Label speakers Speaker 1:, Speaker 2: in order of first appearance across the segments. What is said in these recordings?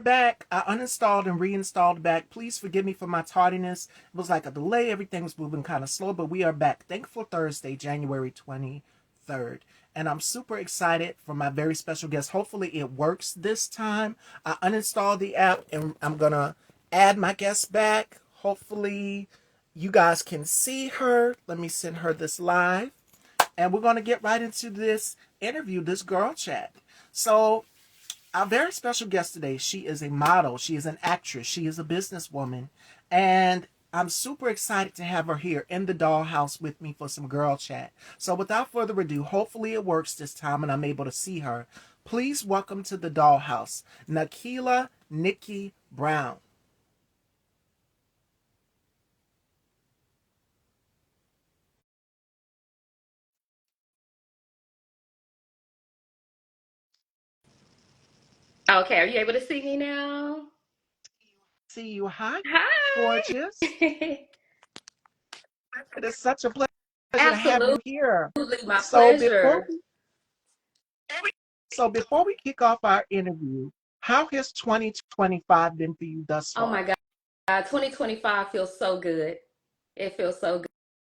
Speaker 1: back. I uninstalled and reinstalled back. Please forgive me for my tardiness. It was like a delay. Everything was moving kind of slow, but we are back. Thankful Thursday, January 23rd. And I'm super excited for my very special guest. Hopefully it works this time. I uninstalled the app and I'm going to add my guest back. Hopefully you guys can see her. Let me send her this live. And we're going to get right into this interview, this girl chat. So our very special guest today, she is a model, she is an actress, she is a businesswoman, and I'm super excited to have her here in the dollhouse with me for some girl chat. So without further ado, hopefully it works this time and I'm able to see her. Please welcome to the dollhouse, Nekelia Nikki Brown.
Speaker 2: Okay, are you able to see me now?
Speaker 1: See you. Hi, gorgeous.
Speaker 2: Hi.
Speaker 1: It is such a pleasure to have
Speaker 2: Absolutely,
Speaker 1: you here.
Speaker 2: my
Speaker 1: So before
Speaker 2: pleasure.
Speaker 1: we before we kick off our interview, how has 2025 been for you thus
Speaker 2: Oh
Speaker 1: far?
Speaker 2: my God, 2025 feels so good. It feels so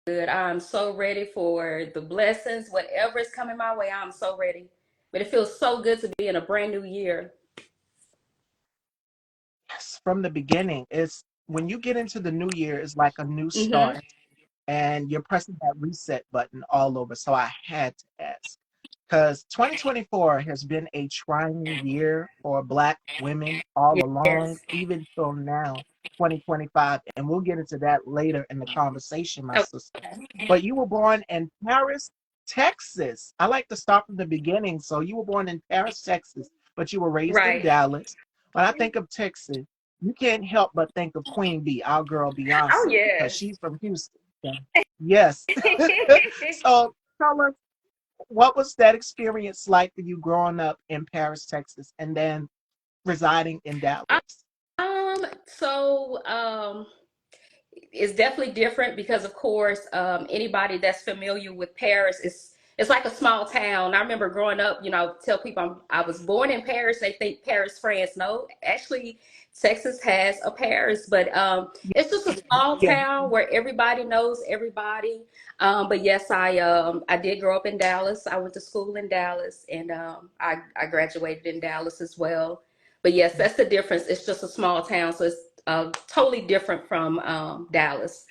Speaker 2: good. I'm so ready for the blessings, whatever is coming my way. I'm so ready. But it feels so good to be in a brand new year.
Speaker 1: Yes, from the beginning. It's when you get into the new year, it's like a new
Speaker 2: Mm-hmm.
Speaker 1: start, and you're pressing that reset button all over. So I had to ask. Because 2024 has been a trying year for Black women all along,
Speaker 2: Yes.
Speaker 1: even till now, 2025. And we'll get into that later in the conversation, my sister.
Speaker 2: Okay.
Speaker 1: But you were born in Paris, Texas. I like to start from the beginning. So you were born in Paris, Texas, but you were raised in
Speaker 2: Right.
Speaker 1: Dallas. When I think of Texas, you can't help but think of Queen Bee, our girl
Speaker 2: Oh,
Speaker 1: Beyonce, because
Speaker 2: yes.
Speaker 1: she's from Houston. Yeah. Yes. So tell us, what was that experience like for you growing up in Paris, Texas, and then residing in Dallas?
Speaker 2: So it's definitely different because of course anybody that's familiar with Paris is it's like a small town. I remember growing up, tell people I was born in Paris. They think Paris, France. No, actually Texas has a Paris, but it's just a small
Speaker 1: Yeah,
Speaker 2: town where everybody knows everybody. But yes, I did grow up in Dallas. I went to school in Dallas, and I graduated in Dallas as well. But yes, that's the difference. It's just a small town, so it's totally different from Dallas.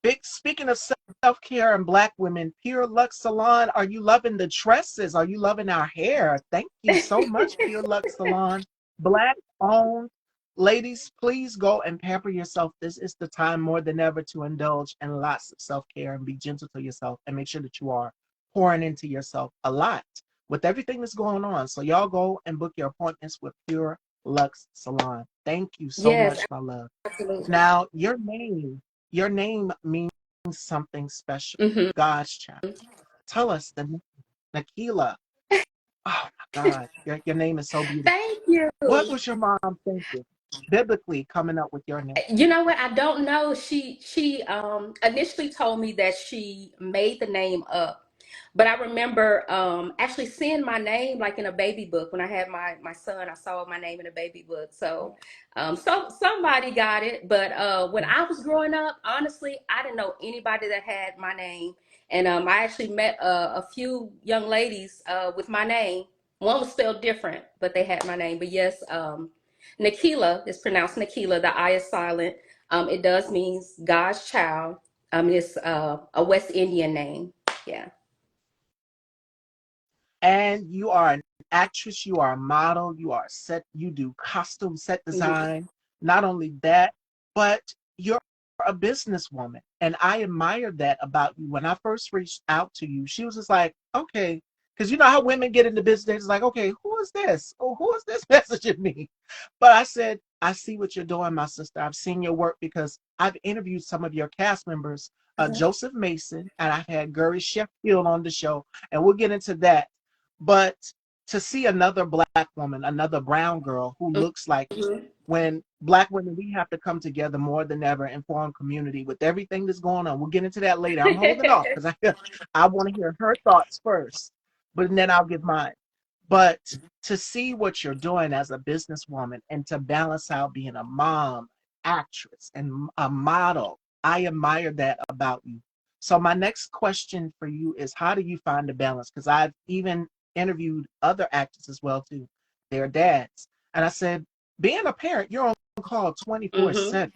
Speaker 1: big. Speaking of self-care and Black women, Pure Luxe Salon, are you loving the tresses? Are you loving our hair? Thank you so much, Pure Luxe Salon. Black owned. Ladies, please go and pamper yourself. This is the time more than ever to indulge in lots of self-care and be gentle to yourself and make sure that you are pouring into yourself a lot with everything that's going on. So y'all go and book your appointments with Pure Luxe Salon. Thank you so
Speaker 2: Yes,
Speaker 1: much, my love.
Speaker 2: absolutely.
Speaker 1: Now, your name means something special.
Speaker 2: Hmm.
Speaker 1: God's child. Tell us the name, Nekelia. Oh my God, your name is so beautiful.
Speaker 2: Thank you.
Speaker 1: What was your mom thinking biblically coming up with your name?
Speaker 2: You know what? I don't know. She initially told me that she made the name up, but I remember actually seeing my name like in a baby book when I had my son. I saw my name in a baby book. So somebody got it. But when I was growing up, honestly, I didn't know anybody that had my name, and I actually met a few young ladies with my name. One was spelled different, but they had my name. But yes, Nikila is pronounced Nikila. The I is silent. It does mean God's child. It's a West Indian name. Yeah.
Speaker 1: And you are an actress, you are a model, you do costume set
Speaker 2: Mhm.
Speaker 1: design. Not only that, but you're a businesswoman. And I admire that about you. When I first reached out to you, she was just like, okay, because you know how women get into business, it's like, okay, who is this? Oh, who is this messaging me? But I said, I see what you're doing, my sister. I've seen your work because I've interviewed some of your cast members, Joseph Mason, and I've had Gary Sheffield on the show, and we'll get into that. But to see another Black woman, another brown girl who looks like you,
Speaker 2: Mhm.
Speaker 1: when Black women, we have to come together more than ever and form community with everything that's going on. We'll get into that later. I'm holding off because I want to hear her thoughts first, but then I'll give mine. But to see what you're doing as a businesswoman and to balance out being a mom, actress, and a model, I admire that about you. So my next question for you is, how do you find the balance? Because I've even interviewed other actors as well too, their dads, and I said, being a parent, you're on call
Speaker 2: Mm-hmm.
Speaker 1: 24/7.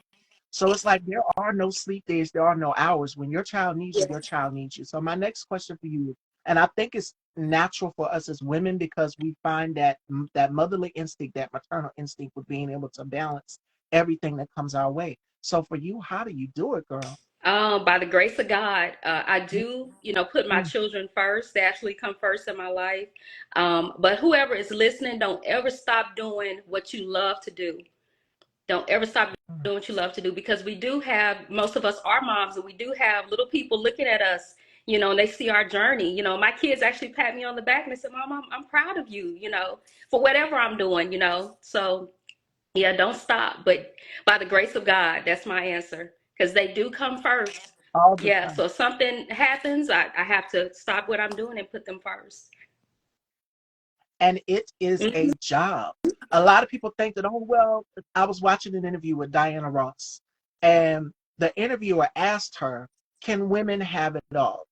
Speaker 1: So it's like there are no sleep days, there are no hours. When
Speaker 2: Yeah.
Speaker 1: your child needs you. So my next question for you, and I think it's natural for us as women because we find that that motherly instinct, that maternal instinct with being able to balance everything that comes our way. So for you, how do you do it, girl?
Speaker 2: By the grace of God, I do, put my
Speaker 1: Mm-hmm.
Speaker 2: children first. They actually come first in my life. But whoever is listening, don't ever stop doing what you love to do. Don't ever stop doing what you love to do, because we do have, most of us are moms, and we do have little people looking at us, and they see our journey. My kids actually pat me on the back and they said, Mom, I'm proud of you, for whatever I'm doing. So yeah, don't stop. But by the grace of God, that's my answer. Because they do come first.
Speaker 1: All the
Speaker 2: Yeah.
Speaker 1: time.
Speaker 2: So if something happens, I have to stop what I'm doing and put them first.
Speaker 1: And it is
Speaker 2: Hmm.
Speaker 1: a job. A lot of people think that, oh, well, I was watching an interview with Diana Ross, and the interviewer asked her, can women have it all?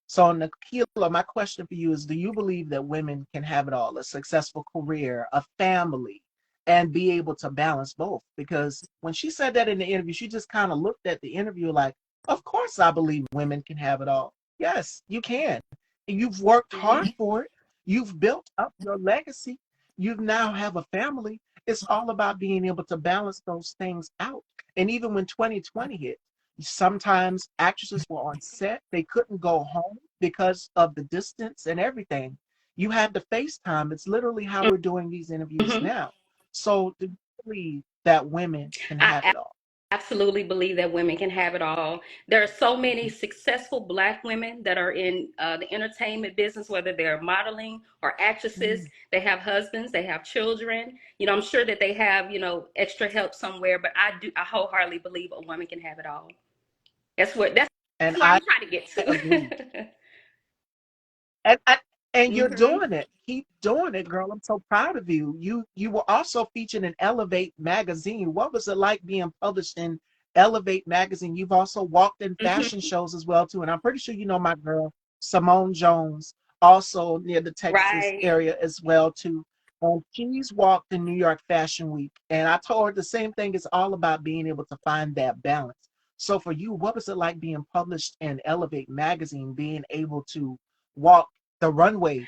Speaker 1: So, Nekelia, my question for you is, do you believe that women can have it all, a successful career, a family, and be able to balance both? Because when she said that in the interview, she just kind of looked at the interview like, of course, I believe women can have it all. Yes, you can. You've worked hard
Speaker 2: Hmm.
Speaker 1: for it. You've built up your legacy. You now have a family. It's all about being able to balance those things out. And even when 2020 hit, sometimes actresses were on set. They couldn't go home because of the distance and everything. You had to FaceTime. It's literally how we're doing these interviews
Speaker 2: Hmm.
Speaker 1: now. So do you believe that women can have
Speaker 2: I
Speaker 1: it all?
Speaker 2: absolutely believe that women can have it all. There are so many successful Black women that are in the entertainment business, whether they're modeling or actresses.
Speaker 1: Mm.
Speaker 2: They have husbands, they have children. I'm sure that they have, extra help somewhere, but I wholeheartedly believe a woman can have it all. That's
Speaker 1: And
Speaker 2: where
Speaker 1: I
Speaker 2: I'm trying to get
Speaker 1: agree.
Speaker 2: to.
Speaker 1: And and you're
Speaker 2: Hmm.
Speaker 1: doing it. Keep doing it, girl. I'm so proud of you. You were also featured in Elevate magazine. What was it like being published in Elevate magazine? You've also walked in fashion
Speaker 2: Hmm.
Speaker 1: shows as well too. And I'm pretty sure you know my girl Simone Jones, also near the Texas
Speaker 2: Right.
Speaker 1: area as well too. She's walked in New York Fashion Week, and I told her the same thing. It's all about being able to find that balance. So for you, what was it like being published in Elevate magazine, being able to walk the runways?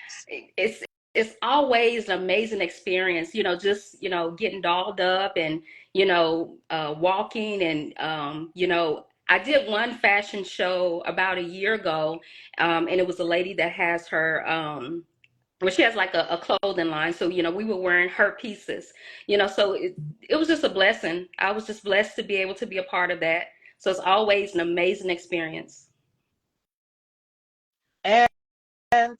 Speaker 2: It's always an amazing experience, just getting dolled up and walking and I did one fashion show about a year ago, and it was a lady that has her well, she has like a clothing line, so we were wearing her pieces, so it was just a blessing. I was just blessed to be able to be a part of that. So it's always an amazing experience.
Speaker 1: And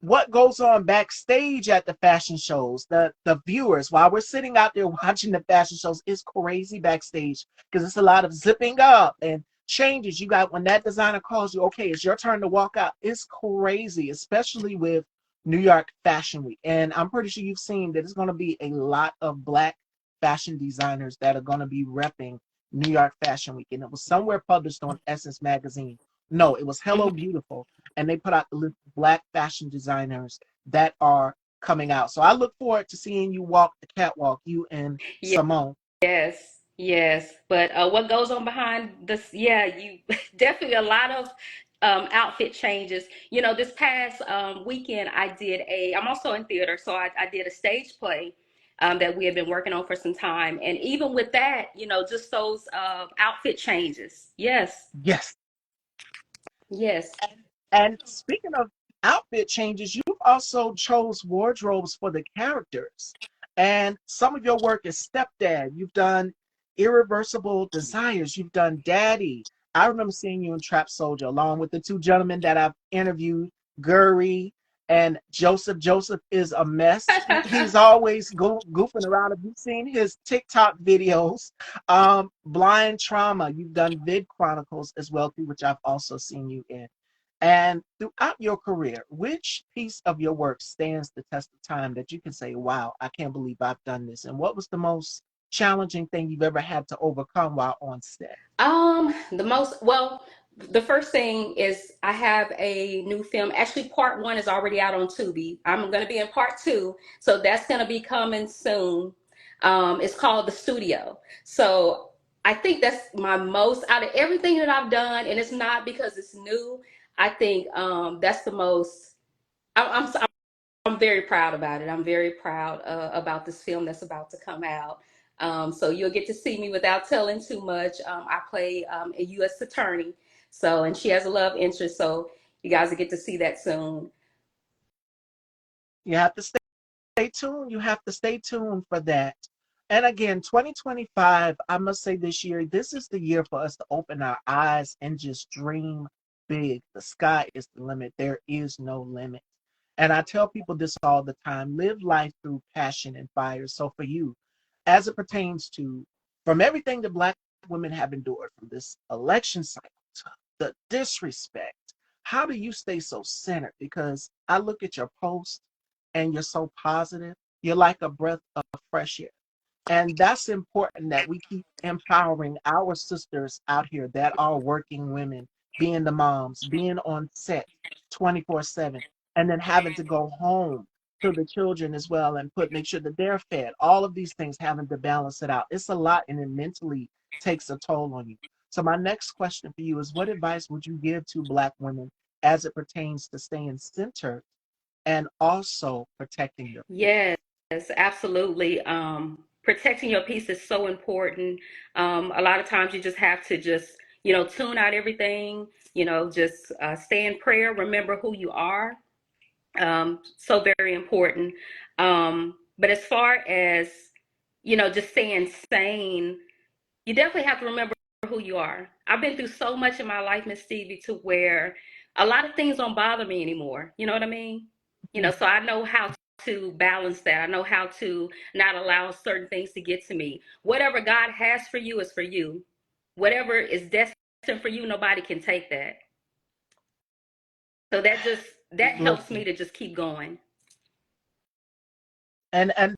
Speaker 1: what goes on backstage at the fashion shows, the viewers, while we're sitting out there watching the fashion shows, is crazy backstage because it's a lot of zipping up and changes. You got when that designer calls you, okay, it's your turn to walk out. It's crazy, especially with New York Fashion Week. And I'm pretty sure you've seen that it's going to be a lot of black fashion designers that are going to be repping New York Fashion Week. And it was somewhere published on Essence Magazine. No, it was Hello
Speaker 2: Hmm.
Speaker 1: Beautiful, and they put out the list of black fashion designers that are coming out. So I look forward to seeing you walk the catwalk, you and Simone.
Speaker 2: Yes, yes. But what goes on behind this? Yeah, you definitely a lot of outfit changes. This past weekend, I'm also in theater, so I did a stage play that we have been working on for some time. And even with that, just those outfit changes. Yes,
Speaker 1: Yes.
Speaker 2: yes.
Speaker 1: And speaking of outfit changes, you've also chose wardrobes for the characters. And some of your work is Stepdad. You've done Irreversible Desires. You've done Daddy. I remember seeing you in Trap Soldier along with the two gentlemen that I've interviewed, Guri and Joseph. Joseph is a mess. He's always goofing around. Have you seen his TikTok videos? Blind Trauma. You've done Vid Chronicles as well, too, which I've also seen you in. And throughout your career, which piece of your work stands the test of time that you can say, wow, I can't believe I've done this? And what was the most challenging thing you've ever had to overcome while on set?
Speaker 2: The most, well, the first thing is I have a new film. Actually, part one is already out on Tubi. I'm going to be in part two, so that's going to be coming soon. It's called The Studio. So I think that's my most out of everything that I've done, and it's not because it's new. I think that's the most. I'm very proud about it. I'm very proud about this film that's about to come out. So you'll get to see me without telling too much. I play a U.S. attorney, so and she has a love interest. So you guys will get to see that soon.
Speaker 1: You have to stay tuned. You have to stay tuned for that. And again, 2025, I must say this year, this is the year for us to open our eyes and just dream big. The sky is the limit. There is no limit. And I tell people this all the time, live life through passion and fire. So for you, as it pertains to from everything that Black women have endured from this election cycle to the disrespect, how do you stay so centered? Because I look at your post and you're so positive. You're like a breath of fresh air. And that's important that we keep empowering our sisters out here that are working women, being the moms, being on set 24/7, and then having to go home to the children as well and make sure that they're fed. All of these things having to balance it out. It's a lot and it mentally takes a toll on you. So my next question for you is what advice would you give to Black women as it pertains to staying centered and also protecting your peace?
Speaker 2: Yes, absolutely. Protecting your peace is so important. A lot of times you just have to just tune out everything. Just stay in prayer. Remember who you are. So very important. But as far as just staying sane, you definitely have to remember who you are. I've been through so much in my life, Miss Stevie, to where a lot of things don't bother me anymore. You know what I mean? So I know how to balance that. I know how to not allow certain things to get to me. Whatever God has for you is for you. Whatever is destined for you, nobody can take that. So that helps me
Speaker 1: Listen,
Speaker 2: to just keep going.
Speaker 1: and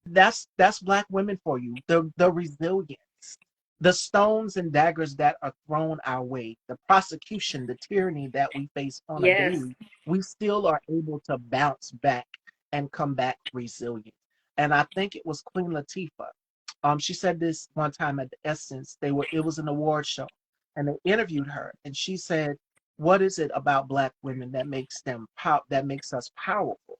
Speaker 1: that's Black women for you. The resilience, the stones and daggers that are thrown our way, the prosecution, the tyranny that we face on a
Speaker 2: Yes.
Speaker 1: daily, we still are able to bounce back and come back resilient. And I think it was Queen Latifah. She said this one time at the Essence. It was an award show, and they interviewed her, and she said, "What is it about Black women that that makes us powerful?"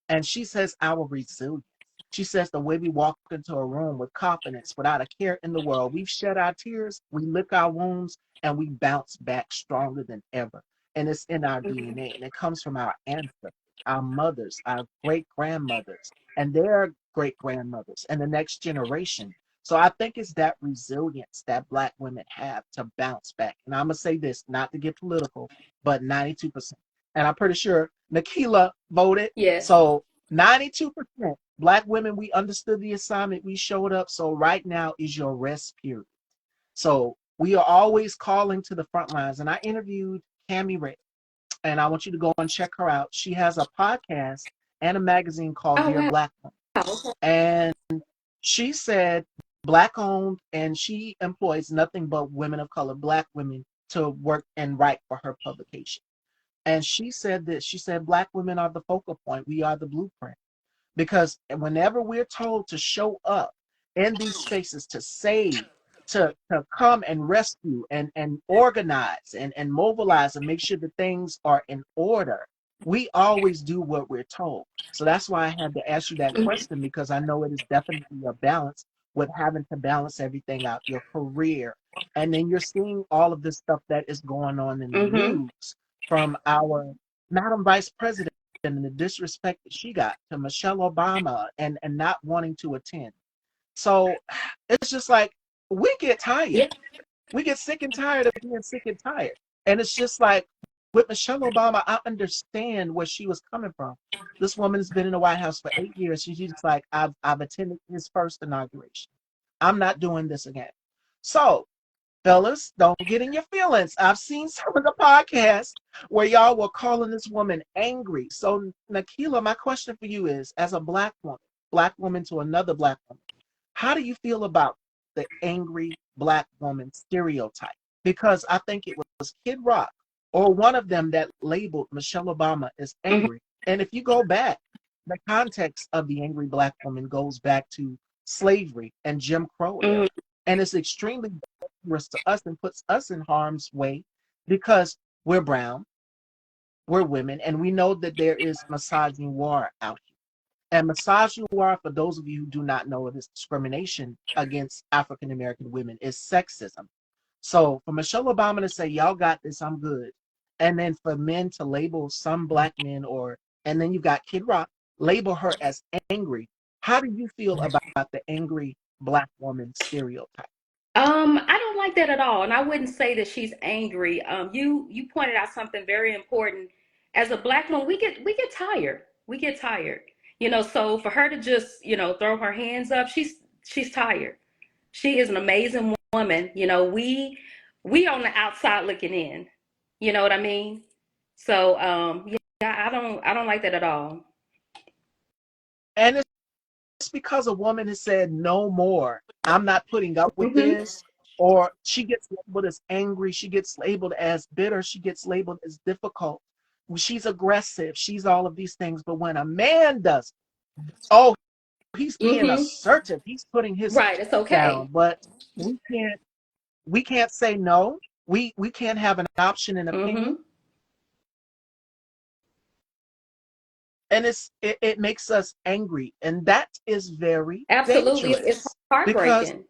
Speaker 1: And she says our resilience. She says the way we walk into a room with confidence, without a care in the world. We've shed our tears, we lick our wounds, and we bounce back stronger than ever. And it's in our
Speaker 2: Mhm.
Speaker 1: DNA. And it comes from our ancestors, our mothers, our great grandmothers, and their great grandmothers, and the next generation. So I think it's that resilience that Black women have to bounce back. And I'm going to say this, not to get political, but 92%. And I'm pretty sure Nekelia voted.
Speaker 2: Yes.
Speaker 1: So 92% Black women, we understood the assignment, we showed up. So right now is your rest period. So we are always calling to the front lines. And I interviewed Cami Ray, and I want you to go and check her out. She has a podcast and a magazine called
Speaker 2: Oh
Speaker 1: Dear
Speaker 2: wow.
Speaker 1: Black Woman.
Speaker 2: Okay.
Speaker 1: And she said Black owned, and she employs nothing but women of color, Black women, to work and write for her publication. And she said this, she said, Black women are the focal point. We are the blueprint. Because whenever we're told to show up in these spaces to save, to come and rescue and organize and mobilize and make sure that things are in order, we always do what we're told. So that's why I had to ask you that
Speaker 2: Mhm.
Speaker 1: question, because I know it is definitely a balance with having to balance everything out, your career. And then you're seeing all of this stuff that is going on in the
Speaker 2: Mhm.
Speaker 1: news from our Madam Vice President and the disrespect that she got to Michelle Obama and not wanting to attend. So it's just like we get tired.
Speaker 2: Yeah.
Speaker 1: We get sick and tired of being sick and tired. And it's just like with Michelle Obama, I understand where she was coming from. This woman has been in the White House for 8 years. She's just like, I've attended his first inauguration. I'm not doing this again. So Fellas, don't get in your feelings. I've seen some of the podcasts where y'all were calling this woman angry. So, Nekelia, my question for you is, as a black woman to another black woman, how do you feel about the angry black woman stereotype? Because I think it was Kid Rock or one of them that labeled Michelle Obama as
Speaker 2: Mhm.
Speaker 1: angry. And if you go back, the context of the angry black woman goes back to slavery and Jim Crow
Speaker 2: Mhm.
Speaker 1: era. And it's extremely dangerous to us and puts us in harm's way because we're brown, we're women, and we know that there is misogynoir out here. And misogynoir, for those of you who do not know, it is discrimination against African American women, is sexism. So for Michelle Obama to say, y'all got this, I'm good. And then for men to label some black men and then you got Kid Rock, label her as angry. How do you feel about the angry black woman stereotype?
Speaker 2: I don't like that at all, and I wouldn't say that she's angry. You pointed out something very important. As a black woman, we get tired. We get tired. So for her to just, throw her hands up, she's tired. She is an amazing woman. We on the outside looking in. You know what I mean? So yeah, I don't like that at all.
Speaker 1: And it's because a woman has said no more. I'm not putting up with
Speaker 2: Hmm.
Speaker 1: this. Or she gets labeled as angry. She gets labeled as bitter. She gets labeled as difficult. She's aggressive. She's all of these things. But when a man does, oh, he's being
Speaker 2: Hmm.
Speaker 1: assertive. He's putting his
Speaker 2: Right. It's
Speaker 1: down.
Speaker 2: okay.
Speaker 1: But we can't we can't say no. We can't have an option and opinion.
Speaker 2: Hmm.
Speaker 1: And it makes us angry. And that is very
Speaker 2: Absolutely. It's
Speaker 1: dangerous because
Speaker 2: heartbreaking.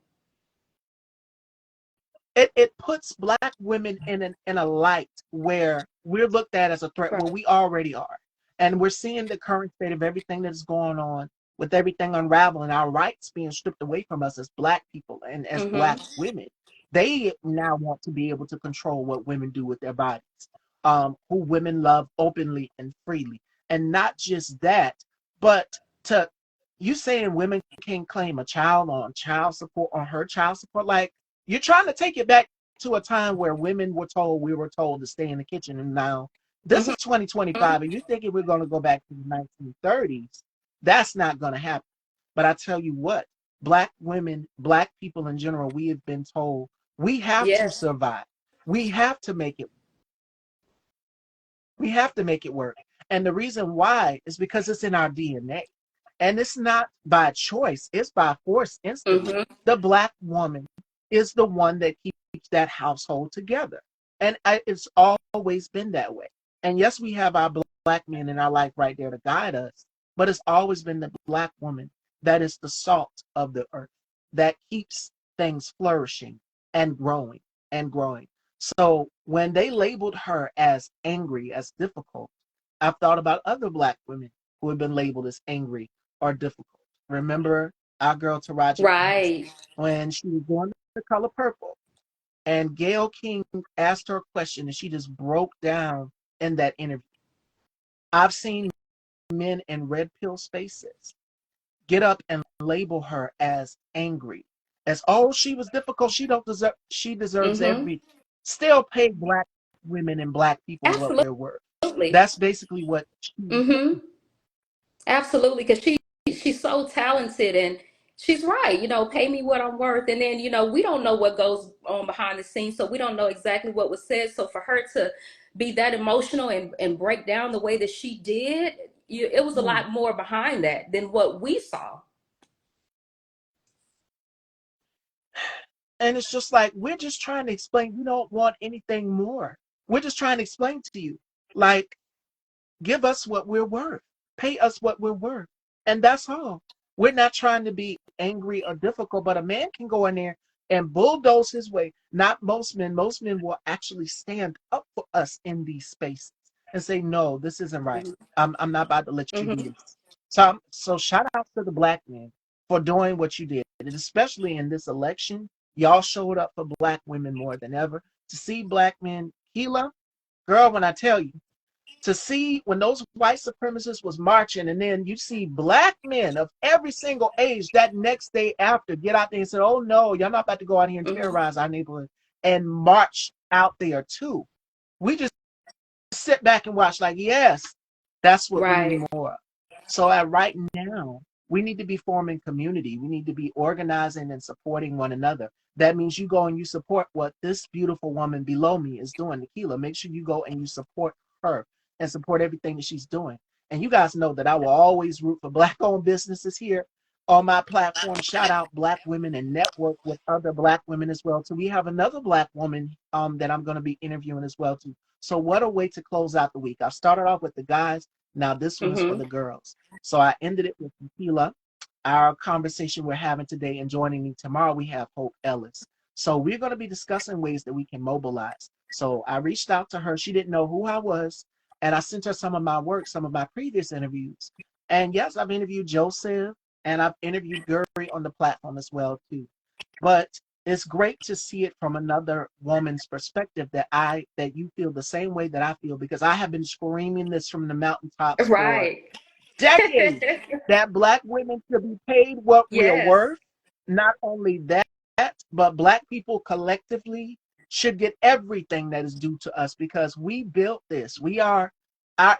Speaker 1: it puts black women in a light where we're looked at as a threat,
Speaker 2: Right.
Speaker 1: where we already are. And we're seeing the current state of everything that is going on with everything unraveling, our rights being stripped away from us as black people and as
Speaker 2: Hmm.
Speaker 1: black women. They now want to be able to control what women do with their bodies, who women love openly and freely. And not just that, but to you saying women can claim a child on child support, on her child support, like you're trying to take it back to a time where women were told, we were told to stay in the kitchen. And now this
Speaker 2: Hmm.
Speaker 1: is 2025, and you're thinking we're going to go back to the 1930s. That's not going to happen. But I tell you what, black women, black people in general, we have been told we have to
Speaker 2: Yes.
Speaker 1: survive. We have to make it. We have to make it work. And the reason why is because it's in our DNA. And it's not by choice, it's by force instantly.
Speaker 2: Hmm.
Speaker 1: The black woman is the one that keeps that household together. And it's always been that way. And yes, we have our black men in our life right there to guide us, but it's always been the black woman that is the salt of the earth that keeps things flourishing and growing and growing. So when they labeled her as angry, as difficult, I've thought about other black women who have been labeled as angry or difficult. Remember our girl Taraji P. Henson
Speaker 2: Right.
Speaker 1: when she was doing The Color Purple, and Gayle King asked her a question, and she just broke down in that interview. I've seen men in red pill spaces get up and label her as angry, as oh she was difficult, she deserves
Speaker 2: Hmm.
Speaker 1: every, still pay black women and black people what they're worth.
Speaker 2: Absolutely.
Speaker 1: That's basically what she.
Speaker 2: Hmm. Absolutely. Because she's so talented, and she's right. Pay me what I'm worth. And then, we don't know what goes on behind the scenes, so we don't know exactly what was said. So for her to be that emotional and break down the way that she did, it was a lot more behind that than what we saw.
Speaker 1: And it's just like we're just trying to explain. We don't want anything more. We're just trying to explain to you, like, give us what we're worth. Pay us what we're worth. And that's all. We're not trying to be angry or difficult, but a man can go in there and bulldoze his way. Not most men. Most men will actually stand up for us in these spaces and say, no, this isn't right. I'm not about to let you do
Speaker 2: Hmm.
Speaker 1: this. So shout out to the black men for doing what you did. And especially in this election, y'all showed up for black women more than ever. To see black men, Gila, girl, when I tell you, to see when those white supremacists was marching, and then you see black men of every single age that next day after get out there and say, oh no, y'all not about to go out here and
Speaker 2: Hmm.
Speaker 1: terrorize our neighborhood. and march out there too. We just sit back and watch, like, yes, that's what we need
Speaker 2: Right.
Speaker 1: more of. So at right now, we need to be forming community. We need to be organizing and supporting one another. That means you go and you support what this beautiful woman below me is doing, Nekelia. Make sure you go and you support her and support everything that she's doing. And you guys know that I will always root for Black-owned businesses here on my platform. Shout out Black women and network with other Black women as well. So we have another Black woman that I'm going to be interviewing as well too. So what a way to close out the week. I started off with the guys. Now this one is for
Speaker 2: Mm-hmm.
Speaker 1: the girls. So I ended it with Nekelia, our conversation we're having today, and joining me tomorrow we have Hope Ellis. So we're going to be discussing ways that we can mobilize. So I reached out to her. She didn't know who I was, and I sent her some of my work, some of my previous interviews. And yes, I've interviewed Joseph, and I've interviewed Guri on the platform as well too. But it's great to see it from another woman's perspective, that you feel the same way that I feel, because I have been screaming this from the mountaintops for
Speaker 2: Right.
Speaker 1: decades, that Black women should be paid what we're
Speaker 2: Yes.
Speaker 1: worth. Not only that, but Black people collectively should get everything that is due to us, because we built this. Our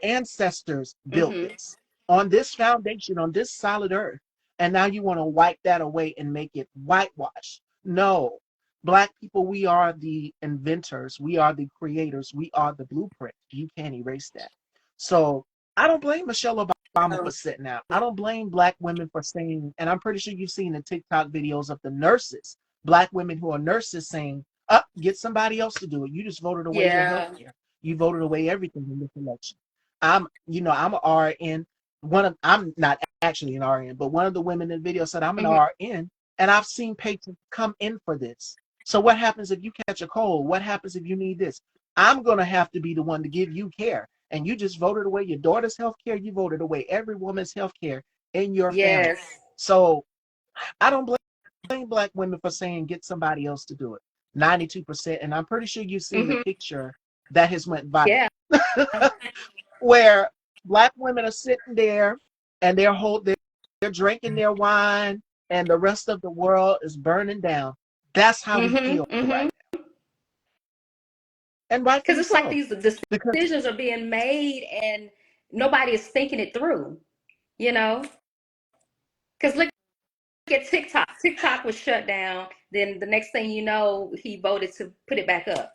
Speaker 1: ancestors built
Speaker 2: Mm-hmm.
Speaker 1: this on this foundation, on this solid earth. And now you want to wipe that away and make it whitewash. No. Black people, we are the inventors. We are the creators. We are the blueprint. You can't erase that. So I don't blame Michelle Obama for
Speaker 2: Um,
Speaker 1: sitting out. I don't blame Black women for saying, and I'm pretty sure you've seen the TikTok videos of the nurses, Black women who are nurses saying, up, get somebody else to do it. You just voted away your health
Speaker 2: yeah.
Speaker 1: care. You voted away everything in this election. I'm an RN. I'm not actually an RN, but one of the women in the video said, I'm an
Speaker 2: Mm-hmm.
Speaker 1: RN, and I've seen patients come in for this. So what happens if you catch a cold? What happens if you need this? I'm going to have to be the one to give you care. And you just voted away your daughter's health care. You voted away every woman's health care in your family.
Speaker 2: Yes.
Speaker 1: So I don't blame Black women for saying, get somebody else to do it. 92%. And I'm pretty sure you've seen the
Speaker 2: Mm-hmm.
Speaker 1: picture that has went viral,
Speaker 2: Yeah.
Speaker 1: where Black women are sitting there and they're drinking their wine, and the rest of the world is burning down. That's how we
Speaker 2: Mm-hmm.
Speaker 1: feel
Speaker 2: Mm-hmm.
Speaker 1: right now. And
Speaker 2: Because
Speaker 1: rightfully
Speaker 2: it's like
Speaker 1: so.
Speaker 2: these
Speaker 1: Because
Speaker 2: decisions are being made and nobody is thinking it through, you know? Because look at TikTok. TikTok was shut down. Then the next thing you know, he voted to put it back up.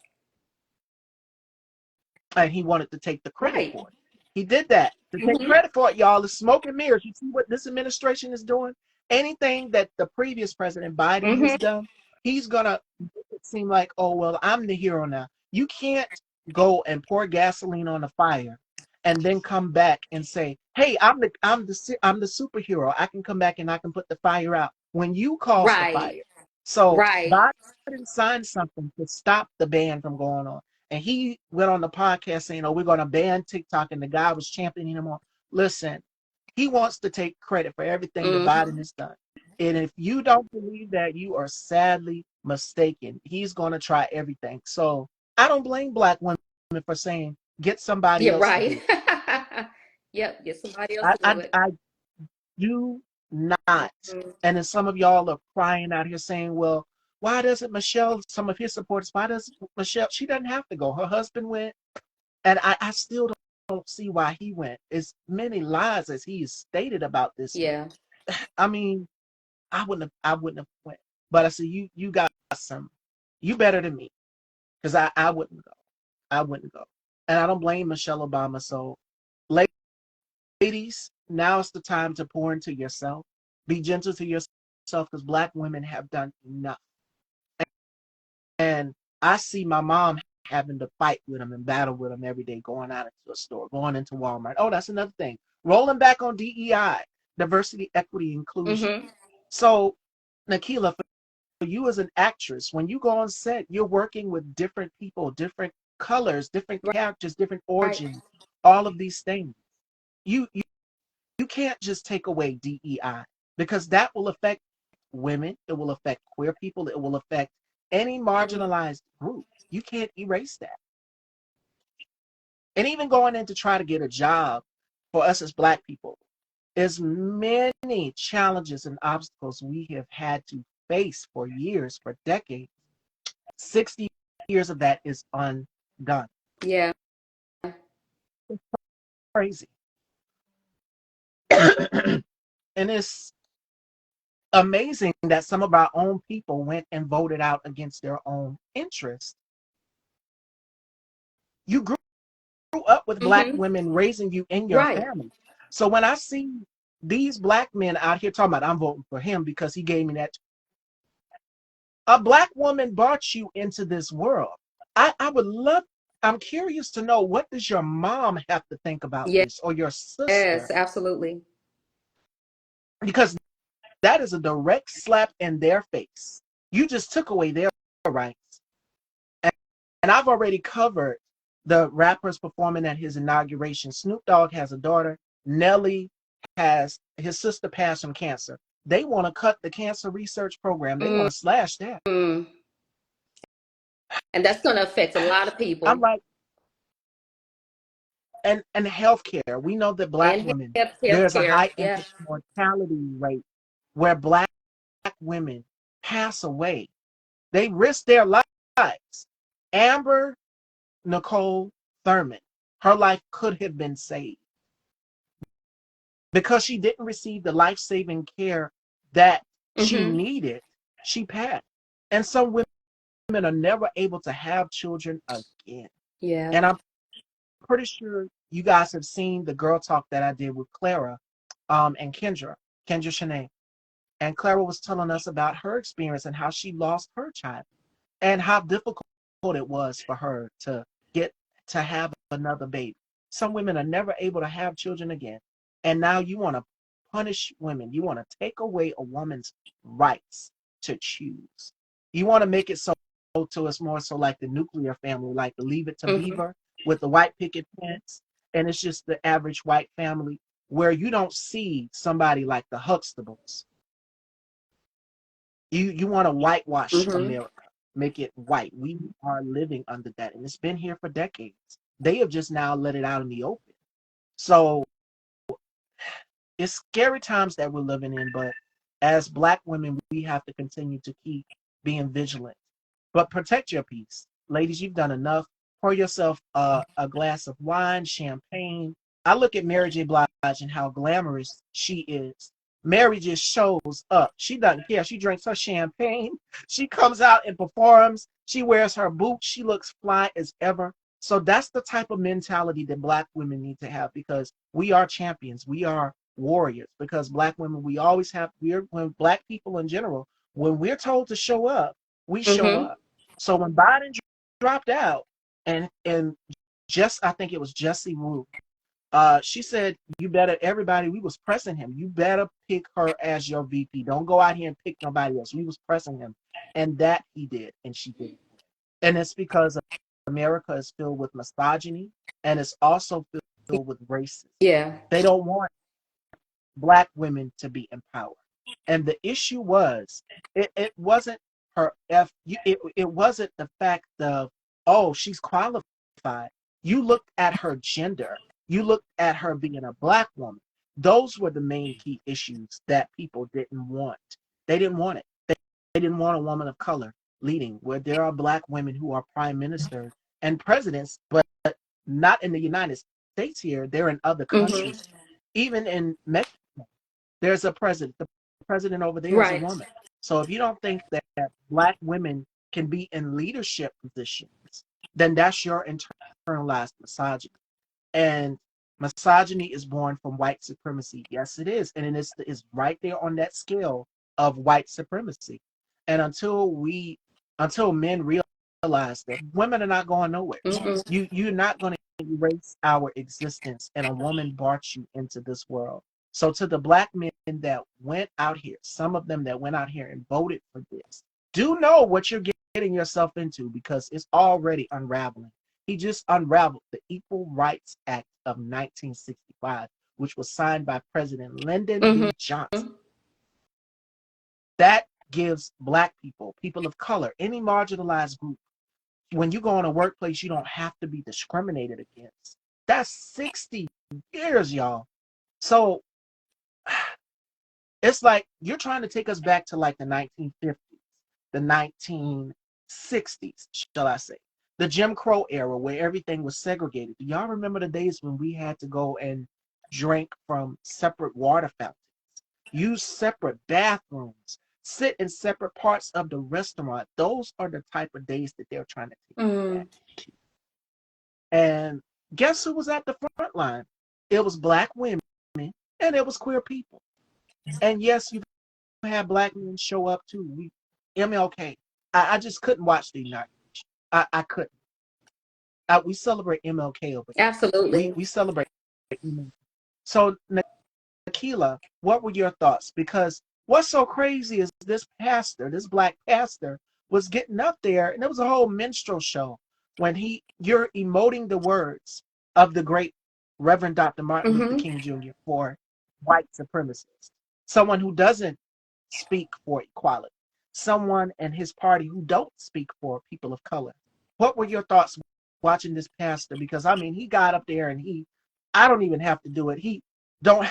Speaker 1: and he wanted to take the credit
Speaker 2: Right.
Speaker 1: for it. He did that to take
Speaker 2: Mm-hmm.
Speaker 1: credit for it, y'all. The smoke and mirrors. You see what this administration is doing? Anything that the previous President Biden has
Speaker 2: Mm-hmm.
Speaker 1: done, he's gonna make it seem like, oh well, I'm the hero now. You can't go and pour gasoline on a fire and then come back and say, hey, I'm the superhero. I can come back and I can put the fire out when you caused the
Speaker 2: Right.
Speaker 1: fire. So
Speaker 2: Right.
Speaker 1: Biden signed something to stop the ban from going on. And he went on the podcast saying, oh, we're going to ban TikTok. And the guy was championing him on. Listen, he wants to take credit for everything that
Speaker 2: Mm-hmm.
Speaker 1: Biden has done. And if you don't believe that, you are sadly mistaken. He's going to try everything. So I don't blame Black women for saying, get somebody
Speaker 2: Yeah,
Speaker 1: else to do
Speaker 2: right.
Speaker 1: it.
Speaker 2: Yep, get somebody else
Speaker 1: I,
Speaker 2: to
Speaker 1: I,
Speaker 2: do it.
Speaker 1: I do not.
Speaker 2: Mhm.
Speaker 1: And then some of y'all are crying out here saying, well, why doesn't Michelle, some of his supporters, why does Michelle, she doesn't have to go. Her husband went. And I still don't see why he went. As many lies as he has stated about this man.
Speaker 2: Yeah.
Speaker 1: I mean, I wouldn't have went. But I said, you got some, you better than me. Because I wouldn't go. I wouldn't go. And I don't blame Michelle Obama. So ladies, now is the time to pour into yourself. Be gentle to yourself, because Black women have done enough. And I see my mom having to fight with them and battle with them every day, going out into a store, going into Walmart. Oh, that's another thing. Rolling back on DEI, diversity, equity, inclusion.
Speaker 2: Mm-hmm.
Speaker 1: So, Nekelia, for you as an actress, when you go on set, you're working with different people, different colors, different characters, different
Speaker 2: Right.
Speaker 1: origins, all of these things. You can't just take away DEI, because that will affect women, it will affect queer people, it will affect any
Speaker 2: Mm-hmm.
Speaker 1: marginalized group. You can't erase that. And even going in to try to get a job for us as Black people, there's many challenges and obstacles we have had to face for years, for decades. 60 years of that is undone.
Speaker 2: Yeah.
Speaker 1: Crazy. And it's amazing that some of our own people went and voted out against their own interests. You grew up with black
Speaker 2: Mm-hmm.
Speaker 1: women raising you in your
Speaker 2: Right.
Speaker 1: family. So when I see these black men out here talking about I'm voting for him because he gave me that, a black woman brought you into this world. I would love, I'm curious to know, what does your mom have to think about this, or your sister?
Speaker 2: Yes, absolutely.
Speaker 1: Because that is a direct slap in their face. You just took away their rights. And I've already covered the rappers performing at his inauguration. Snoop Dogg has a daughter. Nelly has, his sister passed from cancer. They want to cut the cancer research program. They want to slash that.
Speaker 2: Mm. And that's going to affect a lot of
Speaker 1: I'm
Speaker 2: people.
Speaker 1: like, and healthcare. We know that black
Speaker 2: And
Speaker 1: women,
Speaker 2: health
Speaker 1: there's a
Speaker 2: care.
Speaker 1: high
Speaker 2: Yeah.
Speaker 1: infant mortality rate where black women pass away. They risk their lives. Amber Nicole Thurman, her life could have been saved because she didn't receive the life-saving care that she
Speaker 2: Mm-hmm.
Speaker 1: needed. She passed. And some women are never able to have children again.
Speaker 2: Yeah.
Speaker 1: And I'm pretty sure you guys have seen the girl talk that I did with Clara and Kendra Shanae. And Clara was telling us about her experience and how she lost her child and how difficult it was for her to get to have another baby. Some women are never able to have children again. And now you want to punish women. You want to take away a woman's rights to choose. You want to make it so to us more so like the nuclear family, like the Leave It to
Speaker 2: Mm-hmm.
Speaker 1: Beaver with the white picket fence. And it's just the average white family where you don't see somebody like the Huxtables. You want to whitewash
Speaker 2: Mm-hmm.
Speaker 1: America, make it white. We are living under that, and it's been here for decades. They have just now let it out in the open. So it's scary times that we're living in, but as black women, we have to continue to keep being vigilant. But protect your peace. Ladies, you've done enough. Pour yourself a glass of wine, champagne. I look at Mary J. Blige and how glamorous she is. Mary just shows up. She doesn't care. She drinks her champagne. She comes out and performs. She wears her boots. She looks fly as ever. So that's the type of mentality that black women need to have because we are champions. We are warriors because black women, we always have, when black people in general, when we're told to show up, we show
Speaker 2: Mm-hmm.
Speaker 1: up. So when Biden dropped out, and just I think it was Jessie Wu, she said, "You better everybody." We was pressing him. You better pick her as your VP. Don't go out here and pick nobody else. We was pressing him, and that he did, and she did, and it's because America is filled with misogyny, and it's also filled with racism.
Speaker 2: Yeah.
Speaker 1: They don't want black women to be empowered. And the issue was, it wasn't her it wasn't the fact of, oh, she's qualified. You looked at her gender. You looked at her being a black woman. Those were the main key issues that people didn't want. They didn't want it. They didn't want a woman of color leading, where there are black women who are prime ministers and presidents, but not in the United States here. They're in other
Speaker 2: Mm-hmm.
Speaker 1: countries. Even in Mexico, there's a president. The president over there is a
Speaker 2: Right.
Speaker 1: woman. So if you don't think that black women can be in leadership positions, then that's your internalized misogyny. And misogyny is born from white supremacy. Yes, it is. And it's right there on that scale of white supremacy. And until men realize that, women are not going nowhere.
Speaker 2: Mm-hmm.
Speaker 1: You're not going to erase our existence, and a woman brought you into this world. So to the black men that went out here, some of them that went out here and voted for this, do know what you're getting yourself into because it's already unraveling. He just unraveled the Equal Rights Act of 1965, which was signed by President Lyndon B.
Speaker 2: Mm-hmm.
Speaker 1: Johnson. That gives black people, people of color, any marginalized group, when you go in a workplace, you don't have to be discriminated against. That's 60 years, y'all. So it's like you're trying to take us back to like the 1950s, the 1960s. 60s, shall I say. The Jim Crow era where everything was segregated. Do y'all remember the days when we had to go and drink from separate water fountains, use separate bathrooms, sit in separate parts of the restaurant? Those are the type of days that they're trying to take back.
Speaker 2: Mm.
Speaker 1: And guess who was at the front line? It was black women and it was queer people. And yes, you had black men show up too. MLK. I just couldn't watch the United. I couldn't. We celebrate MLK over here.
Speaker 2: Absolutely.
Speaker 1: We celebrate MLK. So Nekelia, what were your thoughts? Because what's so crazy is this pastor, this black pastor, was getting up there, and it was a whole minstrel show when you're emoting the words of the great Reverend Dr. Martin Luther
Speaker 2: Mm-hmm.
Speaker 1: King Jr. for white supremacists, someone who doesn't speak for equality, someone and his party who don't speak for people of color. What were your thoughts watching this pastor? Because I mean, he got up there and I don't even have to do it. He don't.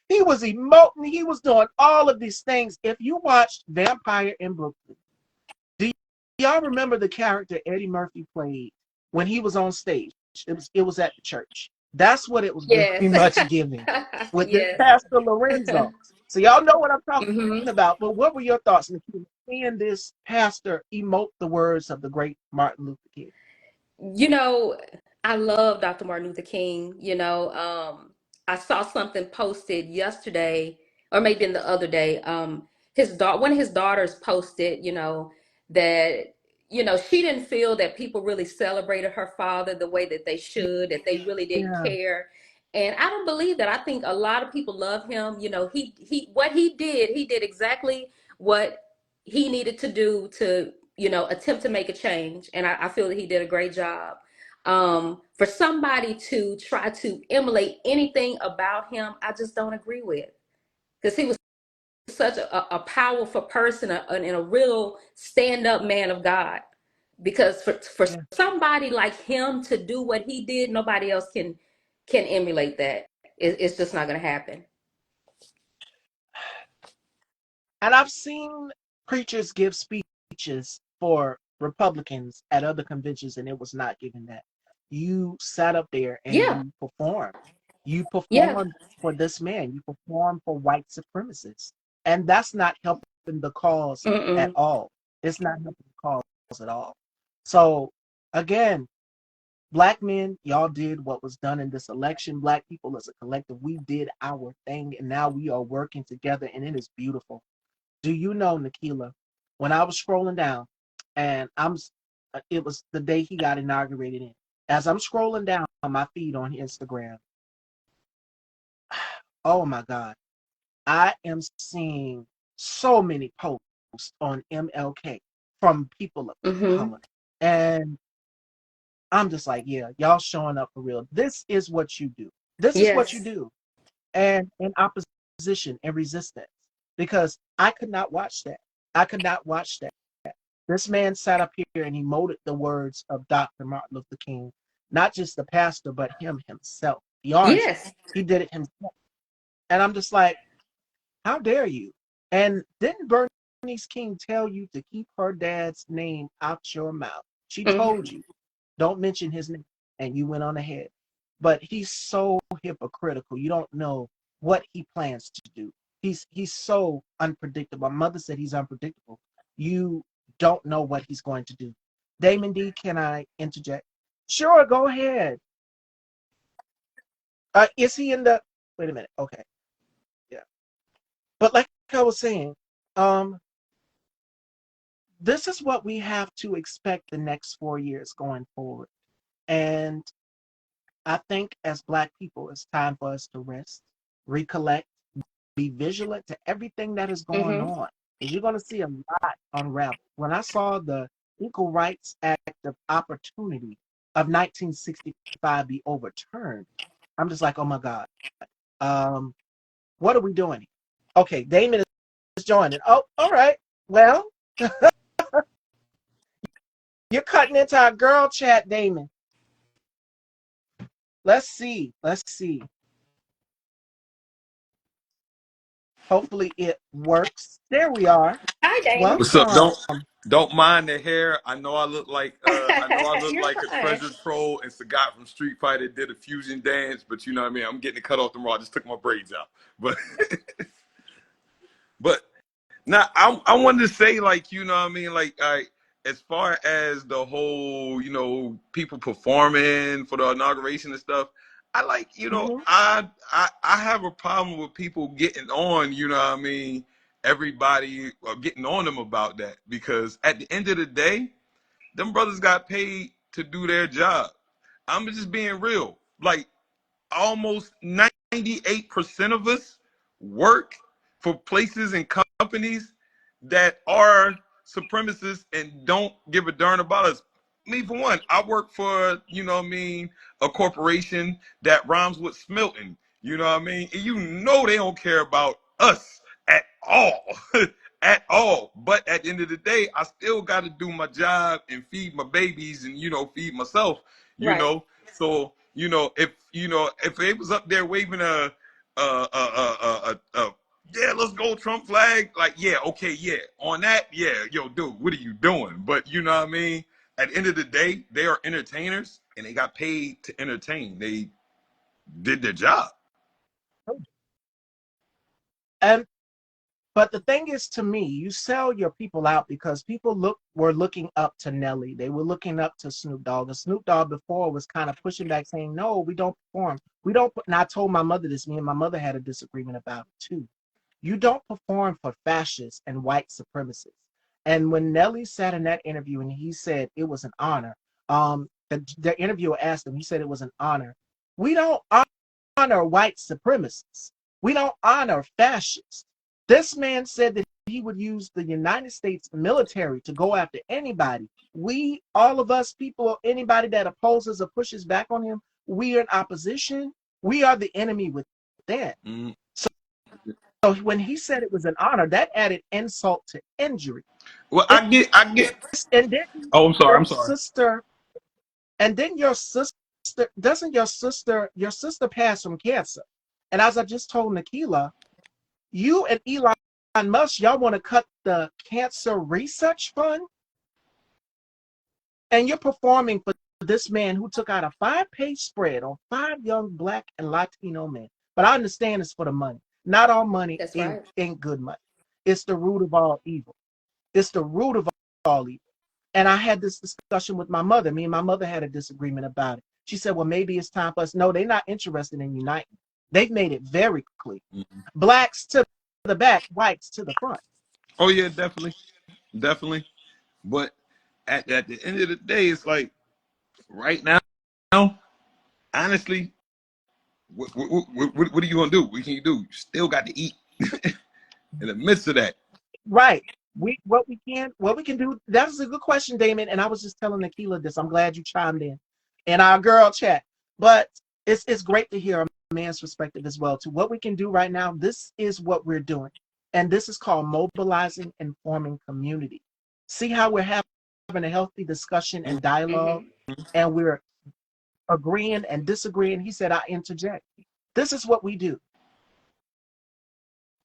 Speaker 1: He was emoting. He was doing all of these things. If you watched Vampire in Brooklyn, do y'all remember the character Eddie Murphy played when he was on stage? It was at the church. That's what it was very
Speaker 2: Yes.
Speaker 1: much giving with this
Speaker 2: Yes.
Speaker 1: Pastor Lorenzo. So y'all know what I'm talking
Speaker 2: Mm-hmm.
Speaker 1: about. But what were your thoughts, Nikki, seeing this pastor emote the words of the great Martin Luther King?
Speaker 2: You know, I love Dr. Martin Luther King. I saw something posted yesterday, or maybe in the other day. One of his daughters posted, that she didn't feel that people really celebrated her father the way that they should, that they really didn't
Speaker 1: Yeah,
Speaker 2: care. And I don't believe that. I think a lot of people love him. He what he did exactly what he needed to do to attempt to make a change. And I feel that he did a great job. For somebody to try to emulate anything about him, I just don't agree with, because he was such a powerful person, and a real stand-up man of God. Because for
Speaker 1: yeah.
Speaker 2: somebody like him to do what he did, nobody else can emulate that. It's just not going to happen.
Speaker 1: And I've seen preachers give speeches for Republicans at other conventions, and it was not given that. You sat up there and
Speaker 2: Yeah,
Speaker 1: you performed. You
Speaker 2: yeah.
Speaker 1: performed for this man. You performed for white supremacists. And that's not helping the cause at
Speaker 2: Mm-mm.
Speaker 1: all. It's not helping the cause at all. So, again, black men, y'all did what was done in this election. Black people as a collective, we did our thing, and now we are working together, and it is beautiful. Do you know, Nekelia, when I was scrolling down, and it was the day he got inaugurated in. As I'm scrolling down on my feed on Instagram, oh my God, I am seeing so many posts on MLK from people of
Speaker 2: Mm-hmm.
Speaker 1: color. And I'm just like, yeah, y'all showing up for real. This is what you do. This is what you
Speaker 2: Yes.
Speaker 1: do. And in opposition and resistance, because I could not watch that. I could not watch that. This man sat up here and emoted the words of Dr. Martin Luther King, not just the pastor, but him himself. The orange man.
Speaker 2: Yes.
Speaker 1: He did it himself. And I'm just like, how dare you? And didn't Bernice King tell you to keep her dad's name out your mouth? She told
Speaker 2: Mm-hmm.
Speaker 1: you, don't mention his name. And you went on ahead. But he's so hypocritical. You don't know what he plans to do. He's so unpredictable. My mother said he's unpredictable. You don't know what he's going to do. Damon D, can I interject? Sure, go ahead. Is he in the wait a minute. Okay. Yeah. But like I was saying, um, this is what we have to expect the next 4 years going forward. And I think as Black people, it's time for us to rest, recollect, be vigilant to everything that is going
Speaker 2: Mm-hmm.
Speaker 1: on. Because you're going to see a lot unravel. When I saw the Equal Rights Act of Opportunity of 1965 be overturned, I'm just like, oh my God, um, what are we doing here? Okay, Damon is joining. Oh, all right. Well, you're cutting into our girl chat, Damon. Let's see. Let's see. Hopefully it works. There we are.
Speaker 2: Hi, Damon.
Speaker 3: What's up?
Speaker 1: Welcome.
Speaker 3: Don't mind the hair. I know I look
Speaker 2: You're
Speaker 3: like a
Speaker 2: fine.
Speaker 3: treasure troll and Sagat from Street Fighter did a fusion dance, but you know what I mean. I'm getting it cut off tomorrow. I just took my braids out, but but now I wanted to say like you know what I mean as far as the whole people performing for the inauguration and stuff. I like
Speaker 1: Hmm.
Speaker 3: I have a problem with people getting on what I mean everybody getting on them about that because at the end of the day them brothers got paid to do their job. I'm just being real. Like almost 98% of us work for places and companies that are supremacists and don't give a darn about us. Me, for one, I work for, a corporation that rhymes with Smilton. You know what I mean? And they don't care about us at all. At all. But at the end of the day, I still got to do my job and feed my babies and, feed myself, you
Speaker 2: Right.
Speaker 3: know. So if they was up there waving a yeah, let's go Trump flag, like yeah, okay, yeah, on that, yeah, yo, dude, what are you doing? But you know what I mean. At the end of the day, they are entertainers and they got paid to entertain. They did their job.
Speaker 1: And but the thing is, to me, you sell your people out because were looking up to Nelly. They were looking up to Snoop Dogg. And Snoop Dogg before was kind of pushing back, saying, "No, we don't perform. We don't." And I told my mother this. Me and my mother had a disagreement about it too. You don't perform for fascists and white supremacists. And when Nelly sat in that interview and he said it was an honor, the interviewer asked him, he said it was an honor. We don't honor white supremacists. We don't honor fascists. This man said that he would use the United States military to go after anybody. We, all of us people, anybody that opposes or pushes back on him, we are in opposition. We are the enemy within.
Speaker 3: Mm.
Speaker 1: So when he said it was an honor, that added insult to injury.
Speaker 3: Well,
Speaker 1: It,
Speaker 3: I get.
Speaker 1: and then
Speaker 3: Oh, I'm sorry.
Speaker 1: your
Speaker 3: I'm sorry.
Speaker 1: sister, and then your sister, doesn't your sister pass from cancer? And as I just told Nekelia, you and Elon Musk, y'all want to cut the cancer research fund, and you're performing for this man who took out a 5-page spread on 5 young Black and Latino men. But I understand it's for the money. Not all money
Speaker 2: That's
Speaker 1: ain't,
Speaker 2: right.
Speaker 1: ain't good money. It's the root of all evil. It's the root of all evil. And I had this discussion with my mother. Me and my mother had a disagreement about it. She said, well, maybe it's time for us. No, they're not interested in uniting. They've made it very clear.
Speaker 3: Mm-hmm.
Speaker 1: Blacks to the back, whites to the front.
Speaker 3: Oh yeah, definitely, definitely. But at the end of the day, it's like right now, honestly, what are you gonna do? What can you do? You still got to eat in the midst of that.
Speaker 1: Right. What we can do, that's a good question, Damon. And I was just telling Nekelia this. I'm glad you chimed in our girl chat. But it's great to hear a man's perspective as well. To what we can do right now, this is what we're doing. And this is called mobilizing and forming community. See how we're having a healthy discussion and dialogue,
Speaker 2: Mm-hmm.
Speaker 1: and we're agreeing and disagreeing. He said, I interject. This is what we do.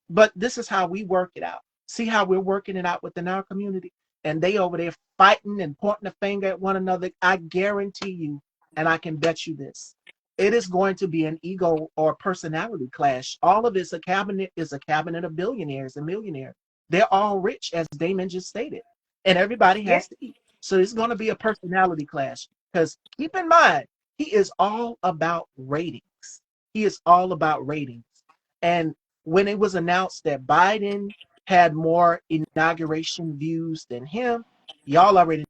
Speaker 1: But this is how we work it out. See how we're working it out within our community? And they over there fighting and pointing a finger at one another. I guarantee you, and I can bet you this, it is going to be an ego or personality clash. All of it's a cabinet of billionaires and millionaires. They're all rich, as Damon just stated, and everybody
Speaker 2: Yeah.
Speaker 1: has to eat. So it's going to be a personality clash. Because keep in mind, he is all about ratings. He is all about ratings. And when it was announced that Biden had more inauguration views than him, y'all already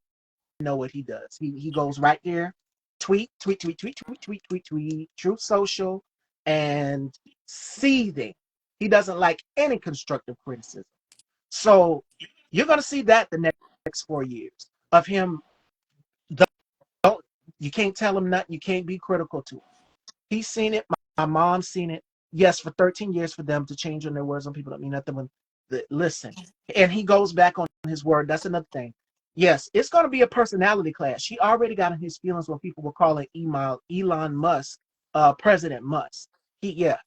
Speaker 1: know what he does. He goes right there, tweet, tweet, tweet, tweet, tweet, tweet, tweet, tweet, Truth Social, and seething. He doesn't like any constructive criticism. So you're gonna see that the next 4 years of him. Don't you can't tell him nothing. You can't be critical to him. He's seen it. My mom's seen it. Yes, for 13 years for them to change on their words on people that mean nothing. When listen, and he goes back on his word. That's another thing. Yes, it's going to be a personality clash. He already got in his feelings when people were calling Elon Musk, President Musk. Yeah,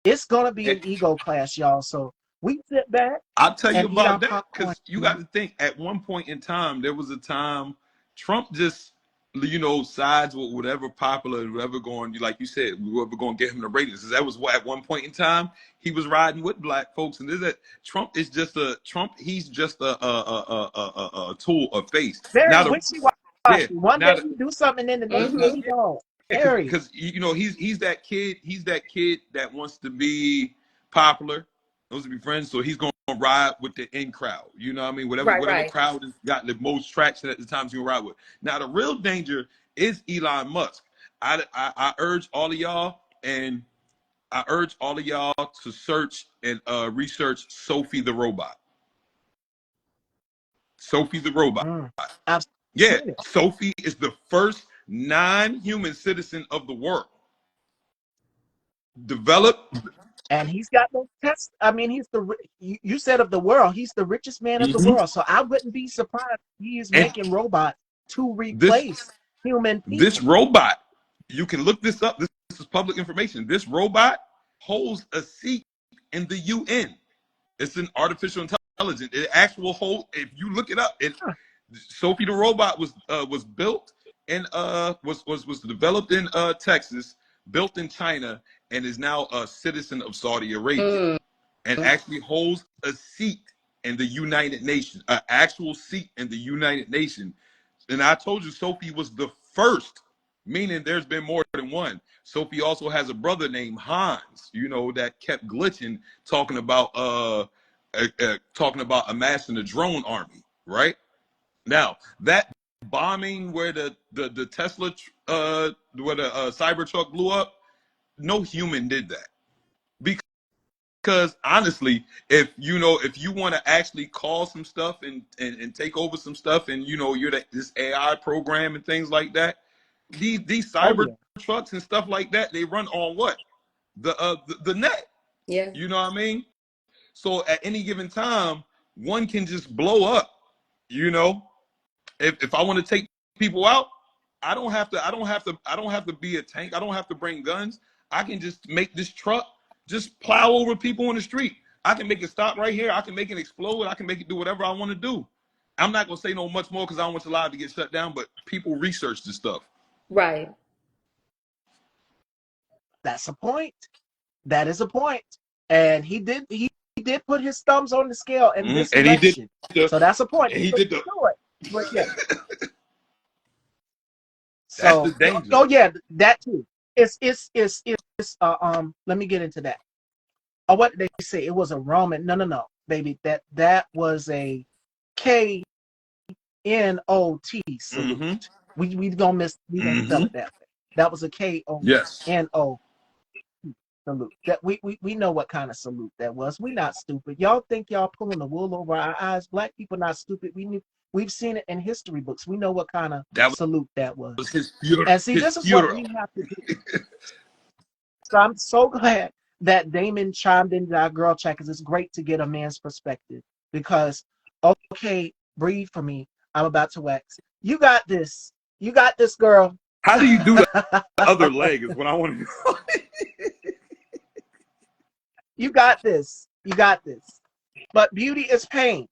Speaker 1: it's going to be
Speaker 3: And,
Speaker 1: an ego clash, y'all. So We sit back
Speaker 3: I'll tell you
Speaker 1: and eat our
Speaker 3: about that
Speaker 1: popcorn.
Speaker 3: because you got to think at one point in time, there was a time Trump just, sides with whatever popular, whatever going, like you said, whoever going to get him the ratings. That was what at one point in time he was riding with black folks, and is that Trump is just a Trump. He's just a tool, a face.
Speaker 1: Very
Speaker 3: Now the
Speaker 1: wishy-washy.
Speaker 3: yeah,
Speaker 1: One
Speaker 3: now
Speaker 1: day
Speaker 3: the
Speaker 1: he do something, and then the next day he
Speaker 2: Mm-hmm.
Speaker 1: don't. Very.
Speaker 3: because he's that kid. He's that kid that wants to be popular, wants to be friends. So he's gonna ride with the in crowd. You know what I mean?
Speaker 2: Right,
Speaker 3: Whatever
Speaker 2: right.
Speaker 3: crowd has got the most traction at the time, he's gonna ride with. Now the real danger is Elon Musk. I urge all of y'all, and I urge all of y'all to search and research Sophie the robot. Sophie the robot.
Speaker 1: I've
Speaker 3: Yeah,
Speaker 1: seen it.
Speaker 3: Sophie is the first non-human citizen of the world. Developed.
Speaker 1: And he's got no test. I mean, you said of the world, he's the richest man of the
Speaker 3: Mhm.
Speaker 1: world. So I wouldn't be surprised if he is
Speaker 3: And
Speaker 1: making robots to
Speaker 3: this
Speaker 1: replace human
Speaker 3: this
Speaker 1: people.
Speaker 3: robot, you can look this up. This is public information. This robot holds a seat in the UN. It's an artificial intelligence. It actual hold. If you look it up,
Speaker 1: Huh.
Speaker 3: Sophie the robot was built and was developed in Texas, built in China, and is now a citizen of Saudi Arabia,
Speaker 2: Mm.
Speaker 3: and actually holds a seat in the United Nations, an actual seat in the United Nations. And I told you Sophie was the first, meaning there's been more than one. Sophie also has a brother named Hans, that kept glitching, talking about amassing a drone army, right? Now, that bombing where the Tesla where the Cybertruck blew up, no human did that. Because honestly, if you want to actually call some stuff and take over some stuff, and you're this AI program and things like that, these
Speaker 1: Oh
Speaker 3: cyber
Speaker 1: yeah.
Speaker 3: trucks and stuff like that, they run on what? The net.
Speaker 2: Yeah.
Speaker 3: You know what I mean? So at any given time, one can just blow up. You know, if I want to take people out, I don't have to be a tank. I don't have to bring guns. I can just make this truck just plow over people in the street. I can make it stop right here. I can make it explode. I can make it do whatever I want to do. I'm not gonna say no much more because I don't want your live to get shut down. But people research this stuff.
Speaker 2: Right.
Speaker 1: That's a point. That is a point. And he did put his thumbs on the scale in this
Speaker 3: And he did
Speaker 1: election.
Speaker 3: the
Speaker 1: So that's a point.
Speaker 3: and
Speaker 1: He
Speaker 3: he
Speaker 1: couldn't
Speaker 3: did the
Speaker 1: do it. But yeah.
Speaker 3: that's the
Speaker 1: So
Speaker 3: danger.
Speaker 1: oh yeah, that too. It's let me get into that. Oh, what did they say? It was a Roman. No, baby. That was a KNOT salute.
Speaker 3: Mm-hmm.
Speaker 1: We gonna spell
Speaker 3: Mm-hmm.
Speaker 1: it that way. That was a KONO
Speaker 3: Yes.
Speaker 1: salute. That we know what kind of salute that was. We not stupid. Y'all think y'all pulling the wool over our eyes. Black people not stupid. We've seen it in history books. We know what kind of
Speaker 3: That
Speaker 1: salute that
Speaker 3: was
Speaker 1: was.
Speaker 3: his funeral.
Speaker 1: And see,
Speaker 3: His
Speaker 1: this is what
Speaker 3: funeral.
Speaker 1: we have to do. So I'm so glad that Damon chimed into our girl chat because it's great to get a man's perspective. Because okay, breathe for me. I'm about to wax. You got this. You got this, girl.
Speaker 3: How do you do the other leg? Is what I want to know.
Speaker 1: You got this. You got this. But beauty is pain.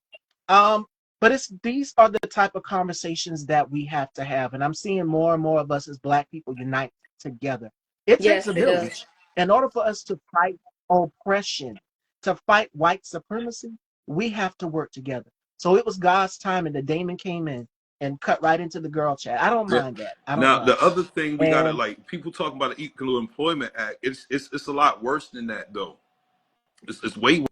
Speaker 1: But these are the type of conversations that we have to have. And I'm seeing more and more of us as Black people unite together. It takes
Speaker 2: Yes,
Speaker 1: a
Speaker 2: it does.
Speaker 1: village. In order for us to fight oppression, to fight white supremacy, we have to work together. So it was God's time, and the Damon came in and cut right into the girl chat. I don't
Speaker 3: Yeah.
Speaker 1: mind that. I don't
Speaker 3: Now
Speaker 1: mind
Speaker 3: the other thing we
Speaker 1: it.
Speaker 3: gotta
Speaker 1: And
Speaker 3: like people talk about the Equal Employment Act. It's a lot worse than that though. It's way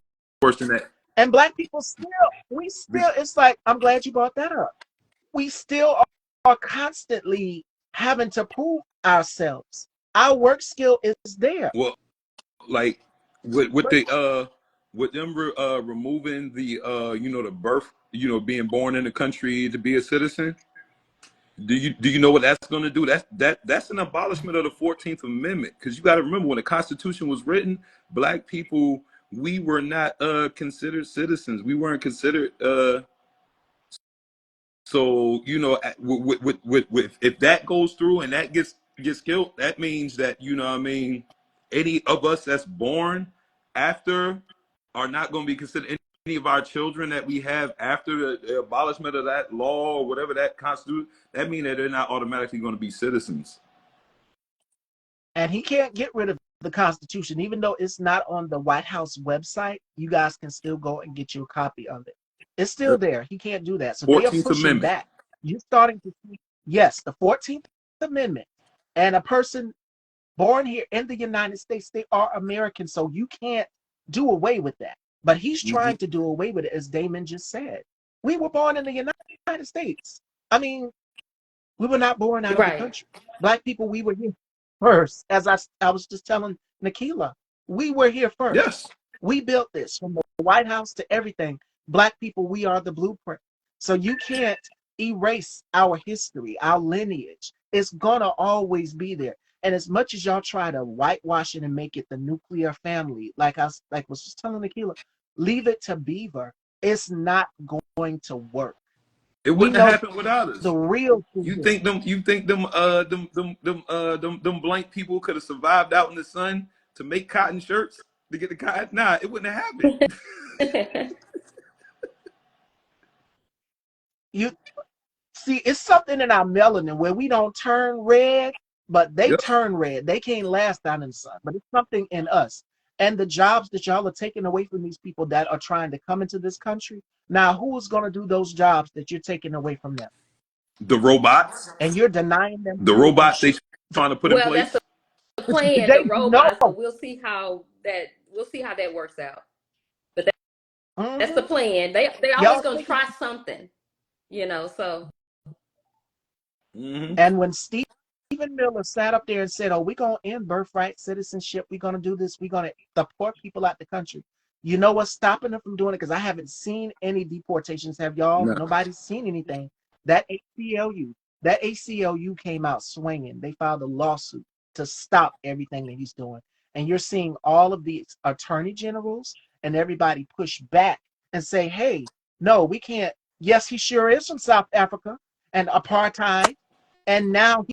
Speaker 3: worse than that.
Speaker 1: Black people still, it's like, I'm glad you brought that up. We still are constantly having to prove ourselves. Our work skill is there.
Speaker 3: Well, like with them removing the the birth, being born in the country to be a citizen. Do you know what that's going to do? That's an abolishment of the 14th Amendment. Because you got to remember when the Constitution was written, Black people, we were not considered citizens. We weren't considered. So with if that goes through and that gets killed, that means that any of us that's born after are not going to be considered any of our children that we have after the abolishment of that law or whatever that constitutes, that means that they're not automatically going to be citizens.
Speaker 1: And he can't get rid of the Constitution, even though it's not on the White House website. You guys can still go and get you a copy of it. It's still there. He can't do that. So they are
Speaker 3: 14th
Speaker 1: pushing
Speaker 3: Amendment.
Speaker 1: back. You're starting to see, yes, the 14th Amendment. And a person born here in the United States, they are American. So you can't do away with that. But he's trying to do away with it, as Damon just said. We were born in the United States. I mean, we were not born out of the
Speaker 2: Right.
Speaker 1: country. Black people, we were here first. As I was just telling Nekelia, we were here first.
Speaker 3: Yes.
Speaker 1: We built this from the White House to everything. Black people, we are the blueprint. So you can't erase our history, our lineage. It's gonna always be there. And as much as y'all try to whitewash it and make it the nuclear family, like I was just telling Nekelia, leave it to Beaver. It's not going to work.
Speaker 3: It
Speaker 1: We
Speaker 3: wouldn't have
Speaker 1: know
Speaker 3: happened without us.
Speaker 1: the real
Speaker 3: You think them blank people could have survived out in the sun to make cotton shirts to get the cotton? Nah, it wouldn't have happened.
Speaker 1: you see, it's something in our melanin where we don't turn red, but they
Speaker 3: Yep.
Speaker 1: turn red. They can't last down in the sun, but it's something in us. And the jobs that y'all are taking away from these people that are trying to come into this country, now who is going to do those jobs that you're taking away from them?
Speaker 3: The robots.
Speaker 1: And you're denying them
Speaker 3: The robots they
Speaker 1: citizenship.
Speaker 3: trying to put in
Speaker 2: Well, that's
Speaker 3: place.
Speaker 2: the plan, the
Speaker 1: They know.
Speaker 2: robots, but we'll see how that works out. But that's the plan. They always
Speaker 1: Y'all
Speaker 2: gonna
Speaker 1: think,
Speaker 2: try something, so
Speaker 1: and when Stephen Miller sat up there and said, "Oh, we're gonna end birthright citizenship. We're gonna do this. We're gonna deport people out the country." You know what's stopping them from doing it? Because I haven't seen any deportations. Have y'all?
Speaker 3: No.
Speaker 1: Nobody's seen anything. That ACLU came out swinging. They filed a lawsuit to stop everything that he's doing. And you're seeing all of these attorney generals and everybody push back and say, "Hey, no, we can't." Yes, he sure is from South Africa and apartheid. And now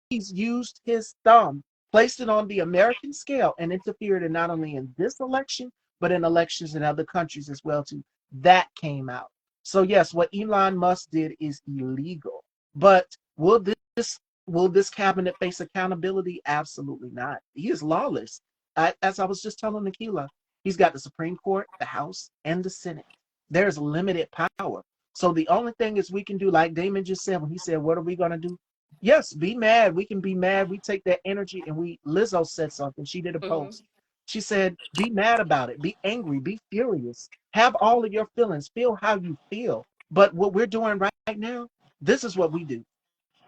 Speaker 1: he's used his thumb, placed it on the American scale, and interfered in not only in this election, but in elections in other countries as well too. That came out. So yes, what Elon Musk did is illegal. But will this cabinet face accountability? Absolutely not. He is lawless. As I was just telling Nekelia, he's got the Supreme Court, the House, and the Senate. There's limited power. So the only thing is we can do, like Damon just said when he said, "What are we gonna do?" Yes, be mad. We can be mad. We take that energy and Lizzo said something. She did a post. She said, be mad about it. Be angry. Be furious. Have all of your feelings. Feel how you feel. But what we're doing right now, this is what we do.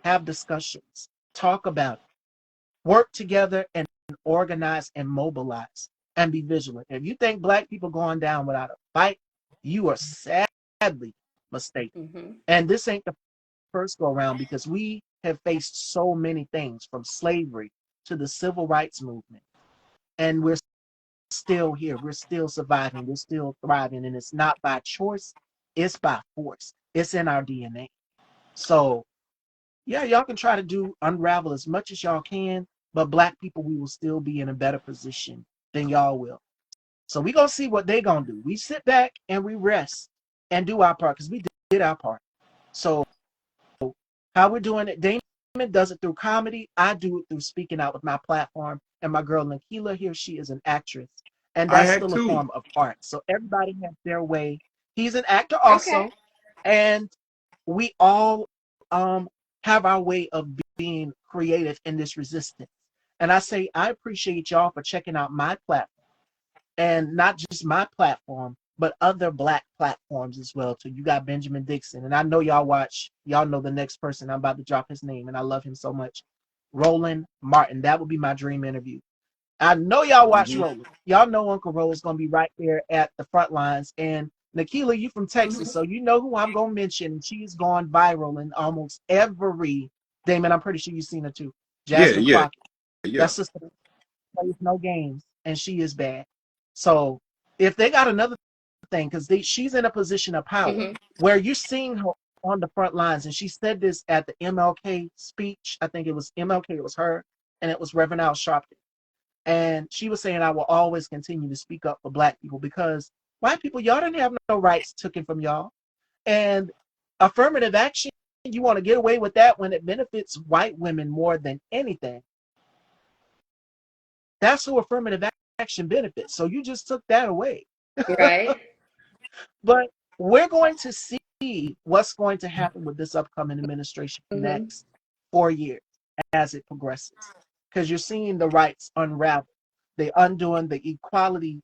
Speaker 1: Have discussions. Talk about it. Work together and organize and mobilize and be vigilant. If you think Black people going down without a fight, you are sadly mistaken. And this ain't the first go around, because we have faced so many things from slavery to the civil rights movement, and we're still here, we're still surviving, we're still thriving, and it's not by choice, it's by force. It's in our DNA. So yeah, y'all can try to unravel as much as y'all can, but Black people, we will still be in a better position than y'all will. So we gonna see what they gonna do. We sit back and we rest and do our part, because we did our part. So how we're doing it, Damon does it through comedy. I do it through speaking out with my platform. And my girl Nekelia here, she is an actress. And
Speaker 3: I
Speaker 1: that's
Speaker 3: had
Speaker 1: still a
Speaker 3: two.
Speaker 1: form of art. So everybody has their way. He's an actor also.
Speaker 2: okay.
Speaker 1: And we all have our way of being creative in this resistance. And I say, I appreciate y'all for checking out my platform. And not just my platform, but other Black platforms as well too. You got Benjamin Dixon, and I know y'all know the next person I'm about to drop his name, and I love him so much. Roland Martin. That would be my dream interview. I know y'all watch Roland. Y'all know Uncle Roland's gonna be right there at the front lines. And Nekelia, you from Texas, so you know who I'm gonna mention. She's gone viral in almost every Damon. I'm pretty sure you've seen her too. Jasmine
Speaker 3: Yeah.
Speaker 1: Crockett. That's sister plays no games, and she is bad. So if they got another thing, because she's in a position of power where you're seeing her on the front lines, and she said this at the MLK speech. I think it was MLK, it was her, and it was Reverend Al Sharpton. And she was saying, "I will always continue to speak up for Black people, because White people, y'all didn't have no rights taken from y'all. And affirmative action, you want to get away with that when it benefits white women more than anything. That's who affirmative action benefits. So you just took that away.
Speaker 2: Right.
Speaker 1: But we're going to see what's going to happen with this upcoming administration for the
Speaker 2: Mm-hmm.
Speaker 1: next 4 years as it progresses. Because you're seeing the rights unravel. They undoing the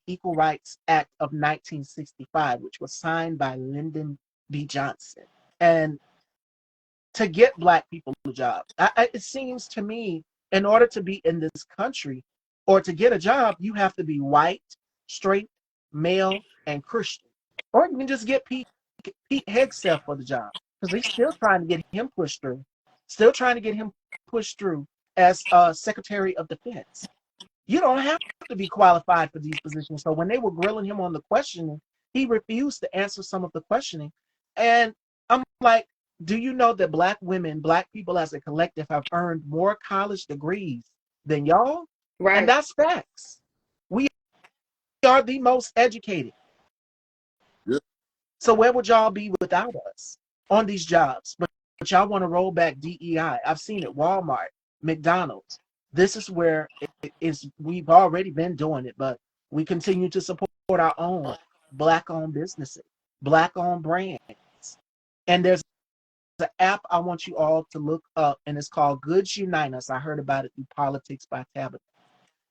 Speaker 1: Equal Rights Act of 1965, which was signed by Lyndon B. Johnson. And to get black people a job, it seems to me, in order to be in this country or to get a job, you have to be white, straight, male, and Christian. Or you can just get Pete Hegseth for the job because they're still trying to get him pushed through. Still trying to get him pushed through as Secretary of Defense. You don't have to be qualified for these positions. So when they were grilling him on the questioning, he refused to answer some of the questioning. And I'm like, do you know that black women, black people as a collective have earned more college degrees than y'all? And
Speaker 2: Right.
Speaker 1: that's facts. We are the most educated.
Speaker 3: Yeah.
Speaker 1: So where would y'all be without us on these jobs? But y'all want to roll back DEI. I've seen it, Walmart, McDonald's. This is where it is. We've already been doing it, but we continue to support our own black-owned businesses, black-owned brands. And there's an app I want you all to look up, and it's called Goods Unite Us. I heard about it through Politics by Tabitha.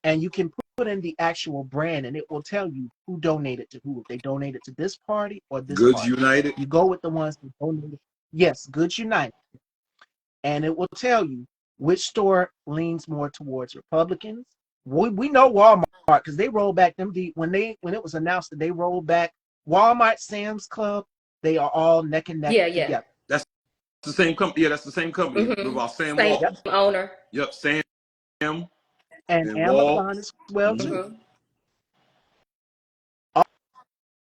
Speaker 1: And you can put in the actual brand and it will tell you who donated to who. If they donated to this party or this
Speaker 3: Goods
Speaker 1: party.
Speaker 3: United.
Speaker 1: You go with the ones that donated. Yes, Goods United. And it will tell you which store leans more towards Republicans. We know Walmart because they rolled back them when it was announced that they rolled back Walmart, Sam's Club, they are all neck and neck
Speaker 2: Yeah, yeah.
Speaker 1: together.
Speaker 3: That's the same company. Yeah, that's the same company.
Speaker 2: Mm-hmm.
Speaker 3: About Sam
Speaker 2: Same
Speaker 1: Yep.
Speaker 3: Walton.
Speaker 2: owner.
Speaker 3: Yep, Sam
Speaker 1: And
Speaker 3: and Wall.
Speaker 1: Amazon as well
Speaker 3: Mm-hmm.
Speaker 1: too.
Speaker 2: Mm-hmm.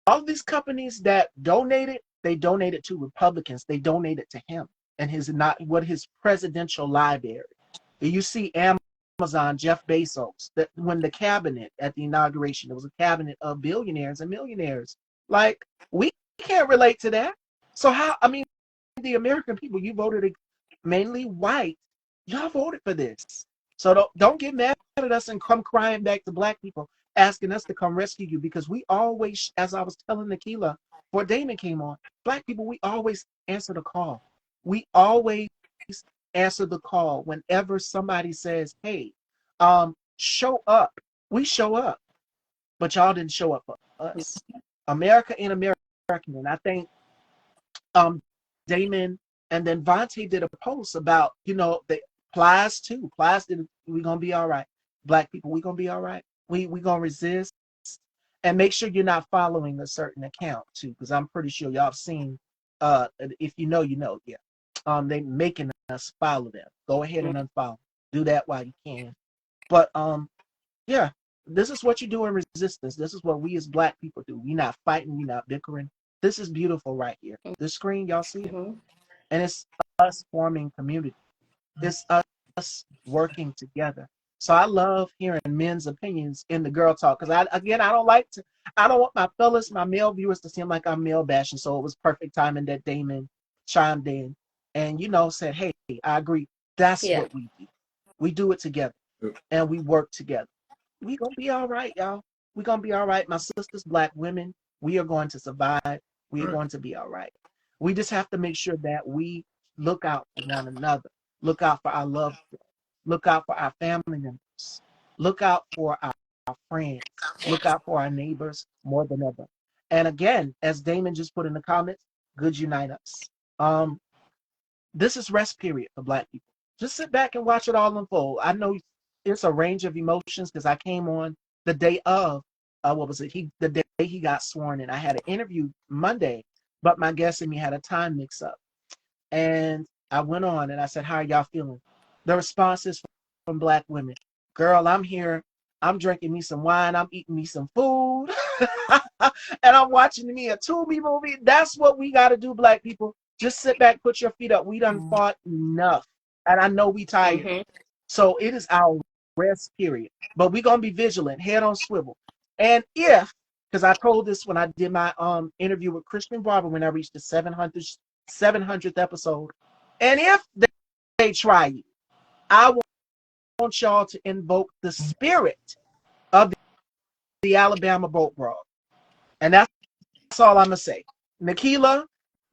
Speaker 1: All these companies that donated, they donated to Republicans. They donated to him and his presidential library. You see Amazon, Jeff Bezos, that when the cabinet at the inauguration, it was a cabinet of billionaires and millionaires. Like we can't relate to that. So how? I mean, the American people, you voted mainly white. Y'all voted for this. So don't get mad at us and come crying back to black people asking us to come rescue you because we always, as I was telling Nekelia before Damon came on, black people, we always answer the call. We always answer the call whenever somebody says, hey, show up. We show up, but y'all didn't show up for us. America ain't American. And I think um, Damon and then Vontae did a post about, the Plies too. Plies did, we gonna be all right. Black people, we gonna be all right. We gonna resist. And make sure you're not following a certain account too, because I'm pretty sure y'all have seen if you know, you know, yeah. They making us follow them. Go ahead and unfollow. Do that while you can. But yeah, this is what you do in resistance. This is what we as black people do. We not fighting, we not bickering. This is beautiful right here. This screen, y'all see it?
Speaker 2: Mm-hmm.
Speaker 1: And it's us forming community. It's us working together. So I love hearing men's opinions in the girl talk because I don't want my fellas, my male viewers to seem like I'm male bashing. So it was perfect timing that Damon chimed in and said, "Hey, I agree. That's
Speaker 2: Yeah.
Speaker 1: what we do. We do it together and we work together. We gonna be all right, y'all. We gonna be all right. My sisters, black women, we are going to survive. We are
Speaker 3: Right.
Speaker 1: going to be all right. We just have to make sure that we look out for one another, look out for our loved ones, look out for our family members, look out for our friends, look out for our neighbors more than ever. And again, as Damon just put in the comments, good unite us. This is rest period for black people. Just sit back and watch it all unfold. I know it's a range of emotions because I came on the day of what was it? The day he got sworn in. I had an interview Monday, but my guest and me had a time mix up. And I went on and I said, "How are y'all feeling?" The responses from black women, "Girl, I'm here. I'm drinking me some wine. I'm eating me some food. And I'm watching me a Tubi movie." That's what we got to do, black people. Just sit back, put your feet up. We done fought enough. And I know we tired.
Speaker 2: Mm-hmm.
Speaker 1: So it is our rest period. But we're going to be vigilant, head on swivel. And if because I told this when I did my interview with Christian Barber when I reached the 700th episode. And if they try you, I want y'all to invoke the spirit of the Alabama boat brawl. And that's all I'm gonna say. Nekelia,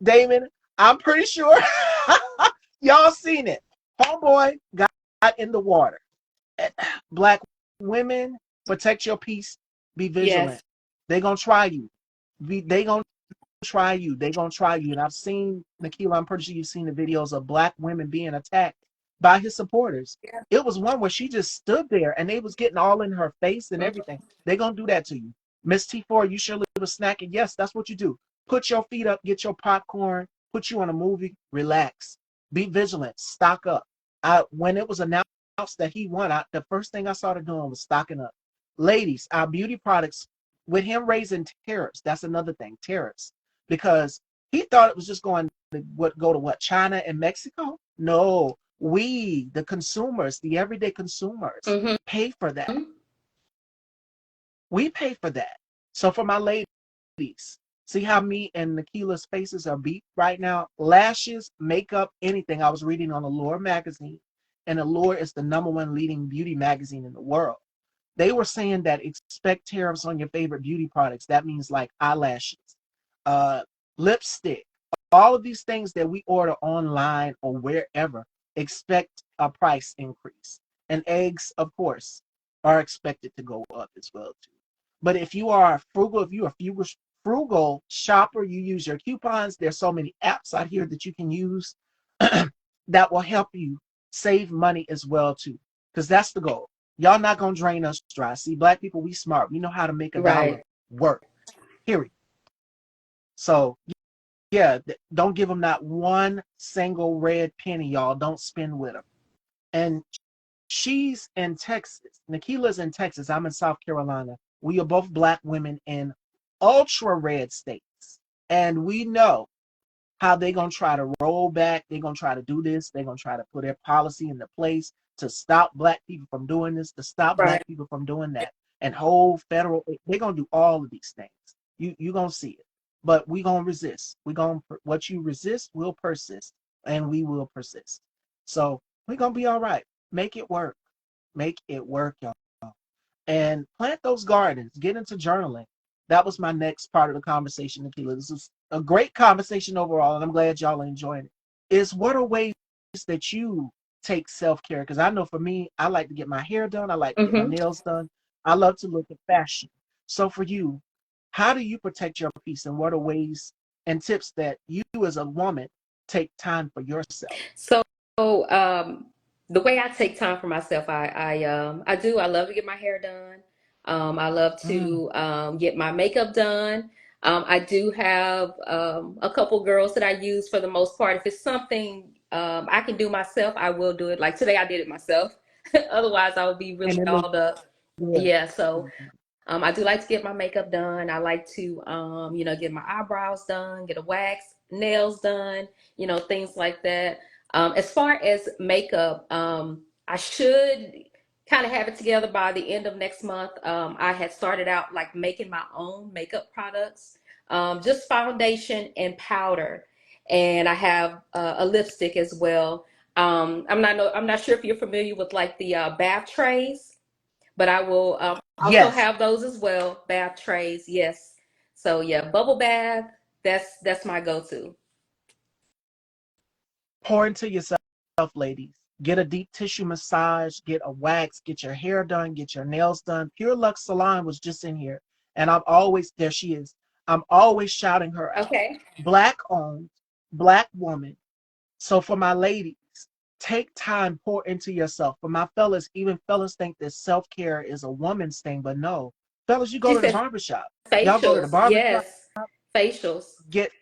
Speaker 1: Damon, I'm pretty sure y'all seen it. Homeboy got in the water. Black women, protect your peace. Be vigilant.
Speaker 2: Yes.
Speaker 1: They gonna try you. They gonna try you. They gonna try you. And I've seen Nekelia. I'm pretty sure you've seen the videos of black women being attacked by his supporters.
Speaker 2: Yeah.
Speaker 1: It was one where she just stood there and they was getting all in her face and
Speaker 2: Mhm.
Speaker 1: everything. They gonna do that to you. Miss T4, you surely was snacking. Yes, that's what you do. Put your feet up, get your popcorn, put you on a movie, relax, be vigilant, stock up. When it was announced that he won, the first thing I started doing was stocking up. Ladies, our beauty products, with him raising tariffs, that's another thing, tariffs, because he thought it was just going to go to what, China and Mexico? No, we, the consumers, the everyday consumers,
Speaker 2: Mhm.
Speaker 1: pay for that. We pay for that. So for my ladies, see how me and Nekelia's faces are beat right now? Lashes, makeup, anything. I was reading on Allure magazine, and Allure is the #1 leading beauty magazine in the world. They were saying that expect tariffs on your favorite beauty products. That means like eyelashes, uh, lipstick, all of these things that we order online or wherever, expect a price increase. And eggs, of course, are expected to go up as well too. But if you are frugal, if you're a frugal shopper, you use your coupons. There's so many apps out here that you can use that will help you save money as well too. Because that's the goal. Y'all not gonna drain us dry. See, black people, we smart. We know how to make a dollar
Speaker 2: Right.
Speaker 1: work. Period. So yeah, don't give them not one single red penny, y'all. Don't spend with them. And she's in Texas. Nekelia's in Texas. I'm in South Carolina. We are both black women in ultra red states. And we know how they're going to try to roll back. They're going to try to do this. They're going to try to put their policy into place to stop black people from doing this, to stop
Speaker 2: Right.
Speaker 1: black people from doing that, and hold federal. They're going to do all of these things. You're going to see it. But we're going to resist. What you resist will persist, and we will persist. So we're going to be all right. Make it work. Make it work, y'all. And plant those gardens. Get into journaling. That was my next part of the conversation, Nekelia. This was a great conversation overall, and I'm glad y'all are enjoying it. Is what are ways that you take self-care? Because I know for me, I like to get my hair done. I like to get my
Speaker 2: Mhm.
Speaker 1: nails done. I love to look at fashion. So for you, how do you protect your peace, and what are ways and tips that you as a woman take time for yourself?
Speaker 2: So, um, the way I take time for myself, I love to get my hair done. I love
Speaker 1: Mm.
Speaker 2: to get my makeup done. I do have a couple girls that I use for the most part. If it's something I can do myself, I will do it. Like today, I did it myself. Otherwise, I would be really
Speaker 1: And it looks
Speaker 2: dolled up.
Speaker 1: good.
Speaker 2: Yeah, so
Speaker 1: Mhm.
Speaker 2: I do like to get my makeup done. I like to, get my eyebrows done, get a wax, nails done, things like that. As far as makeup, I should kind of have it together by the end of next month. I had started out like making my own makeup products, just foundation and powder, and I have a lipstick as well. I'm not sure if you're familiar with like the bath trays, but I will also
Speaker 1: Yes,
Speaker 2: have those as well. Bath trays, yes. So yeah, bubble bath. That's my go-to.
Speaker 1: pour into yourself, ladies. Get a deep tissue massage, get a wax, get your hair done, get your nails done. Pure Luxe Salon was just in here, and I'm always, there she is. I'm always shouting her out.
Speaker 2: Okay.
Speaker 1: Black owned, black woman. So for my ladies, take time, pour into yourself. For my fellas, even fellas think that self care is a woman's thing, but no. Fellas, you go
Speaker 2: She
Speaker 1: to the
Speaker 2: said
Speaker 1: barbershop. Y'all go to the
Speaker 2: facials.
Speaker 1: barbershop,
Speaker 2: Yes, facials.
Speaker 1: get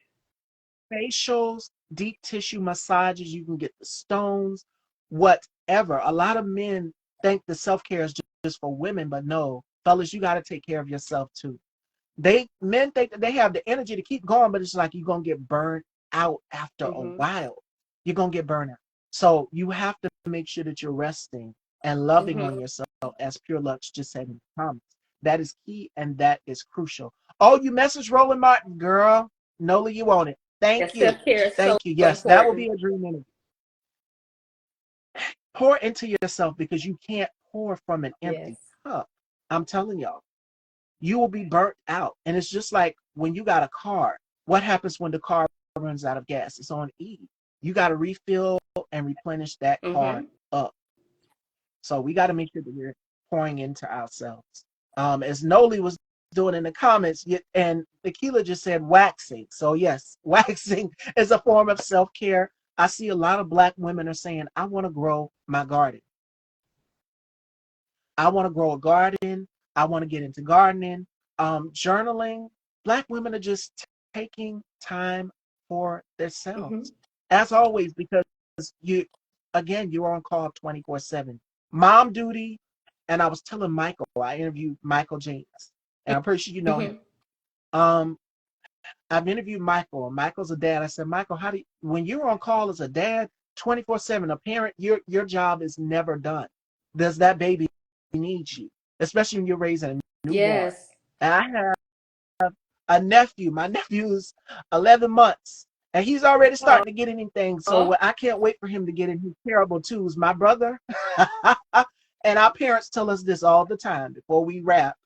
Speaker 1: facials, deep tissue massages. You can get the stones, whatever. A lot of men think the self care is just for women, but no, fellas, you got to take care of yourself too. Men think that they have the energy to keep going, but it's like you're gonna get burned out after a
Speaker 2: Hmm.
Speaker 1: while. You're gonna get burned out. So you have to make sure that you're resting and loving on
Speaker 2: Hmm.
Speaker 1: yourself, as Pure Lux just said in the comments. That is key and that is crucial. Oh, you message Roland Martin, girl. Nola, you on it.
Speaker 2: That
Speaker 1: Thank you.
Speaker 2: self-care is so
Speaker 1: Thank you. Yes, that will be
Speaker 2: important.
Speaker 1: a dream interview. Pour into yourself because you can't pour from an empty
Speaker 2: Yes.
Speaker 1: cup. I'm telling y'all, you will be burnt out. And it's just like when you got a car. What happens when the car runs out of gas? It's on E. You got to refill and replenish that car
Speaker 2: Mm-hmm.
Speaker 1: up. So we got to make sure that we're pouring into ourselves. As Noli was doing in the comments, and Nekelia just said waxing. So yes, waxing is a form of self-care. I see a lot of Black women are saying, I want to grow my garden. I want to grow a garden. I want to get into gardening. Journaling. Black women are just taking time for
Speaker 2: Mm-hmm.
Speaker 1: themselves. As always, because you, again, you're on call 24/7. Mom duty. And I was telling Michael, I interviewed Michael James, and I'm pretty sure you know him.
Speaker 2: Mm-hmm.
Speaker 1: Um, I've interviewed Michael. Michael's a dad. I said, Michael, how do you, when you're on call as a dad, 24/7, a parent, your job is never done. Does that baby need you, especially when you're raising a newborn?
Speaker 2: Yes.
Speaker 1: And I have a nephew. My nephew's 11 months, and he's already starting to get anything. So
Speaker 2: Oh,
Speaker 1: I can't wait for him to get in his terrible twos. My brother and our parents tell us this all the time before we wrap.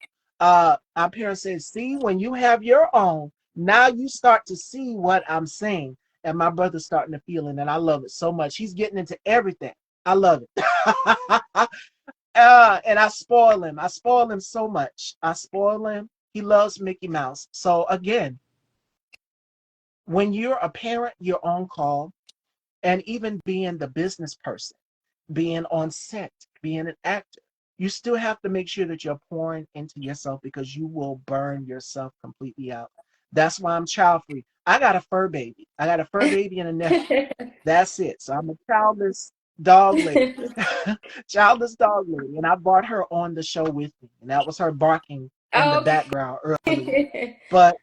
Speaker 1: Our parents say, "See, when you have your own, now you start to see what I'm saying." And my brother's starting to feel it, and I love it so much. He's getting into everything. I love it. And I spoil him. I spoil him so much. I spoil him. He loves Mickey Mouse. So again, when you're a parent, you're on call, and even being the business person, being on set, being an actor, you still have to make sure that you're pouring into yourself because you will burn yourself completely out. That's why I'm child free. I got a fur baby. I got a fur baby and a nephew. That's it. So I'm a childless dog lady. Childless dog lady. And I brought her on the show with me. And that was her barking in the background earlier.
Speaker 2: okay.
Speaker 1: But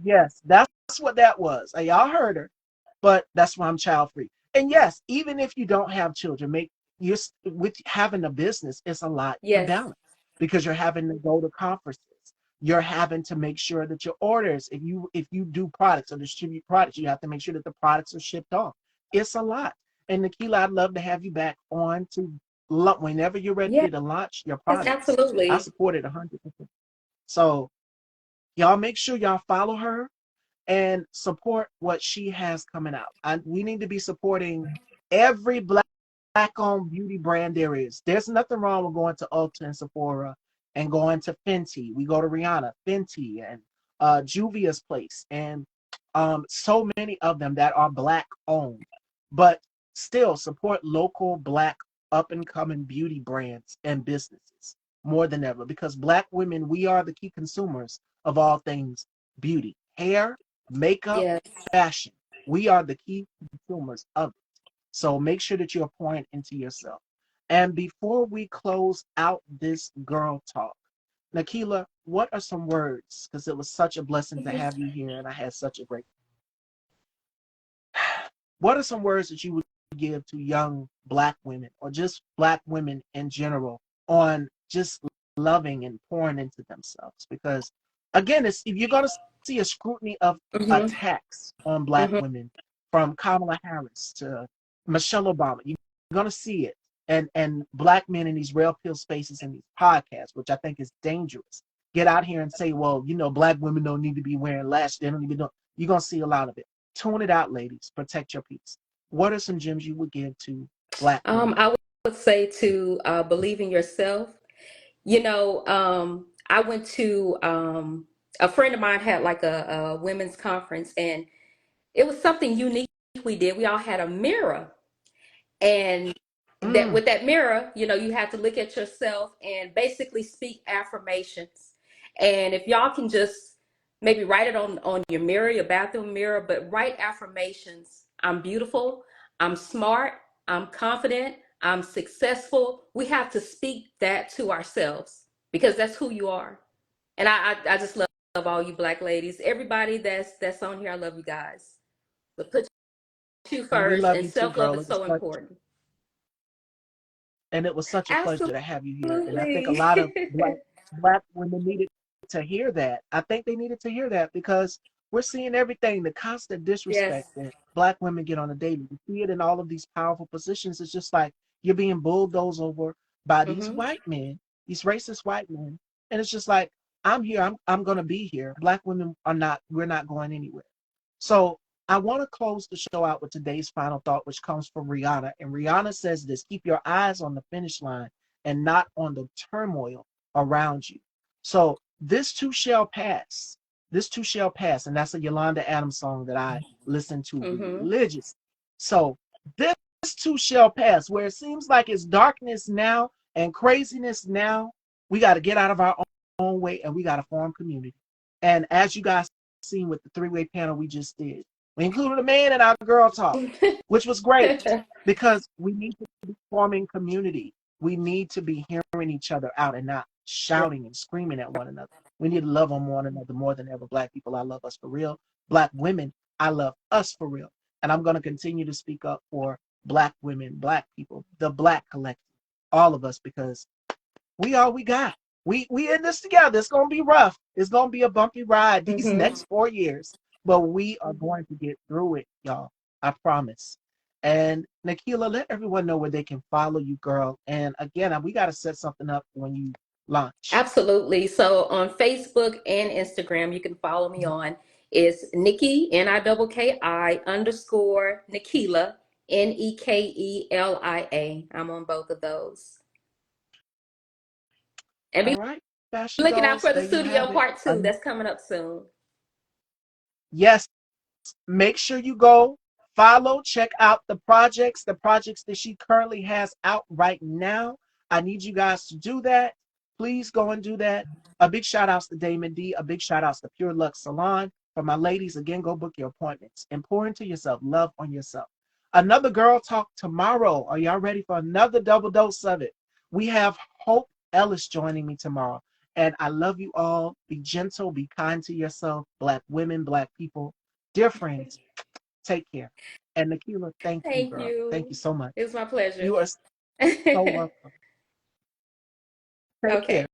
Speaker 1: yes, that's what that was. Y'all heard her, but that's why I'm child free. And yes, even if you don't have children, make you with having a business, it's a lot to
Speaker 2: Yes.
Speaker 1: balance because you're having to go to conferences. You're having to make sure that your orders, if you do products or distribute products, you have to make sure that the products are shipped off. It's a lot. And Nikila, I'd love to have you back on to whenever you're
Speaker 2: Yes,
Speaker 1: ready to launch your products. I
Speaker 2: absolutely.
Speaker 1: support it 100%. So y'all make sure y'all follow her and support what she has coming out. We need to be supporting every black-owned beauty brand there is. There's nothing wrong with going to Ulta and Sephora and going to Fenty. We go to Rihanna, Fenty, and Juvia's Place, and so many of them that are black-owned. But still support local black up-and-coming beauty brands and businesses more than ever because black women, we are the key consumers of all things beauty, hair, makeup,
Speaker 2: Yes.
Speaker 1: fashion. We are the key consumers of it. So make sure that you're pouring into yourself. And before we close out this girl talk, Nekelia, what are some words? Because it was such a blessing to have you here and I had such a great. What are some words that you would give to young black women or just black women in general on just loving and pouring into themselves? Because again, it's if you're gonna see a scrutiny of
Speaker 2: Mm-hmm.
Speaker 1: attacks on black
Speaker 2: Mm-hmm.
Speaker 1: women from Kamala Harris to Michelle Obama, you're gonna see it. And black men in these rail pill spaces and these podcasts, which I think is dangerous, get out here and say, well, black women don't need to be wearing lashes. They don't even know. You're gonna see a lot of it. Tune it out, ladies. Protect your peace. What are some gems you would give to black women?
Speaker 2: I would say to believe in yourself. I went to a friend of mine had like a women's conference, and it was something unique we did. We all had a mirror, and that
Speaker 1: Mm,
Speaker 2: with that mirror, you have to look at yourself and basically speak affirmations. And if y'all can just maybe write it on your mirror, your bathroom mirror, but write affirmations. I'm beautiful, I'm smart, I'm confident, I'm successful. We have to speak that to ourselves because that's who you are. And I just love all you black ladies, everybody that's on here. I love you guys. But put you
Speaker 1: and we
Speaker 2: first,
Speaker 1: love
Speaker 2: and
Speaker 1: you too,
Speaker 2: self-love
Speaker 1: girl.
Speaker 2: is so important.
Speaker 1: It was such a pleasure to have you here. And I think a
Speaker 2: Absolutely.
Speaker 1: lot of black women needed to hear that. I think they needed to hear that because we're seeing everything, the constant disrespect
Speaker 2: Yes.
Speaker 1: that Black women get on a daily. We see it in all of these powerful positions. It's just like you're being bulldozed over by these
Speaker 2: Mhm.
Speaker 1: white men, these racist white men. And it's just like, I'm here, I'm gonna be here. Black women are not, we're not going anywhere. So I want to close the show out with today's final thought, which comes from Rihanna. And Rihanna says this: keep your eyes on the finish line and not on the turmoil around you. So this too shall pass. This too shall pass. And that's a Yolanda Adams song that I listen to
Speaker 2: Mhm.
Speaker 1: religiously. So this too shall pass. Where it seems like it's darkness now and craziness now, we got to get out of our own way and we got to form community. And as you guys seen with the three-way panel we just did, we included a man in our girl talk, which was great because we need to be forming community. We need to be hearing each other out and not shouting and screaming at one another. We need to love on one another more than ever. Black people, I love us for real. Black women, I love us for real. And I'm going to continue to speak up for Black women, Black people, the Black collective, all of us, because we all we got. We in this together. It's gonna be rough. It's gonna be a bumpy ride these
Speaker 2: Mhm.
Speaker 1: next 4 years, but we are going to get through it, y'all. I promise. And Nekelia, let everyone know where they can follow you, girl. And again, we got to set something up when you launch.
Speaker 2: Absolutely. So on Facebook and Instagram, you can follow me on is Nikki Nikki underscore Nekelia Nekelia. I'm on both of those. And
Speaker 1: All
Speaker 2: be
Speaker 1: right, fashion
Speaker 2: looking out
Speaker 1: dolls.
Speaker 2: for the
Speaker 1: There you
Speaker 2: studio
Speaker 1: have it.
Speaker 2: part two. That's coming up soon.
Speaker 1: Yes, make sure you go follow, check out the projects that she currently has out right now. I need you guys to do that. Please go and do that. A big shout outs to Damon D. A big shout outs to Pure Lux Salon. For my ladies, again, go book your appointments and pour into yourself. Love on yourself. Another girl talk tomorrow. Are y'all ready for another double dose of it? We have Hope Ellis joining me tomorrow. And I love you all. Be gentle, be kind to yourself, Black women, Black people. Dear friends, take care. And Nekelia, thank you,
Speaker 2: Thank
Speaker 1: girl. Thank
Speaker 2: you.
Speaker 1: you so much.
Speaker 2: It was my pleasure.
Speaker 1: You are so welcome. Take care.
Speaker 2: Okay.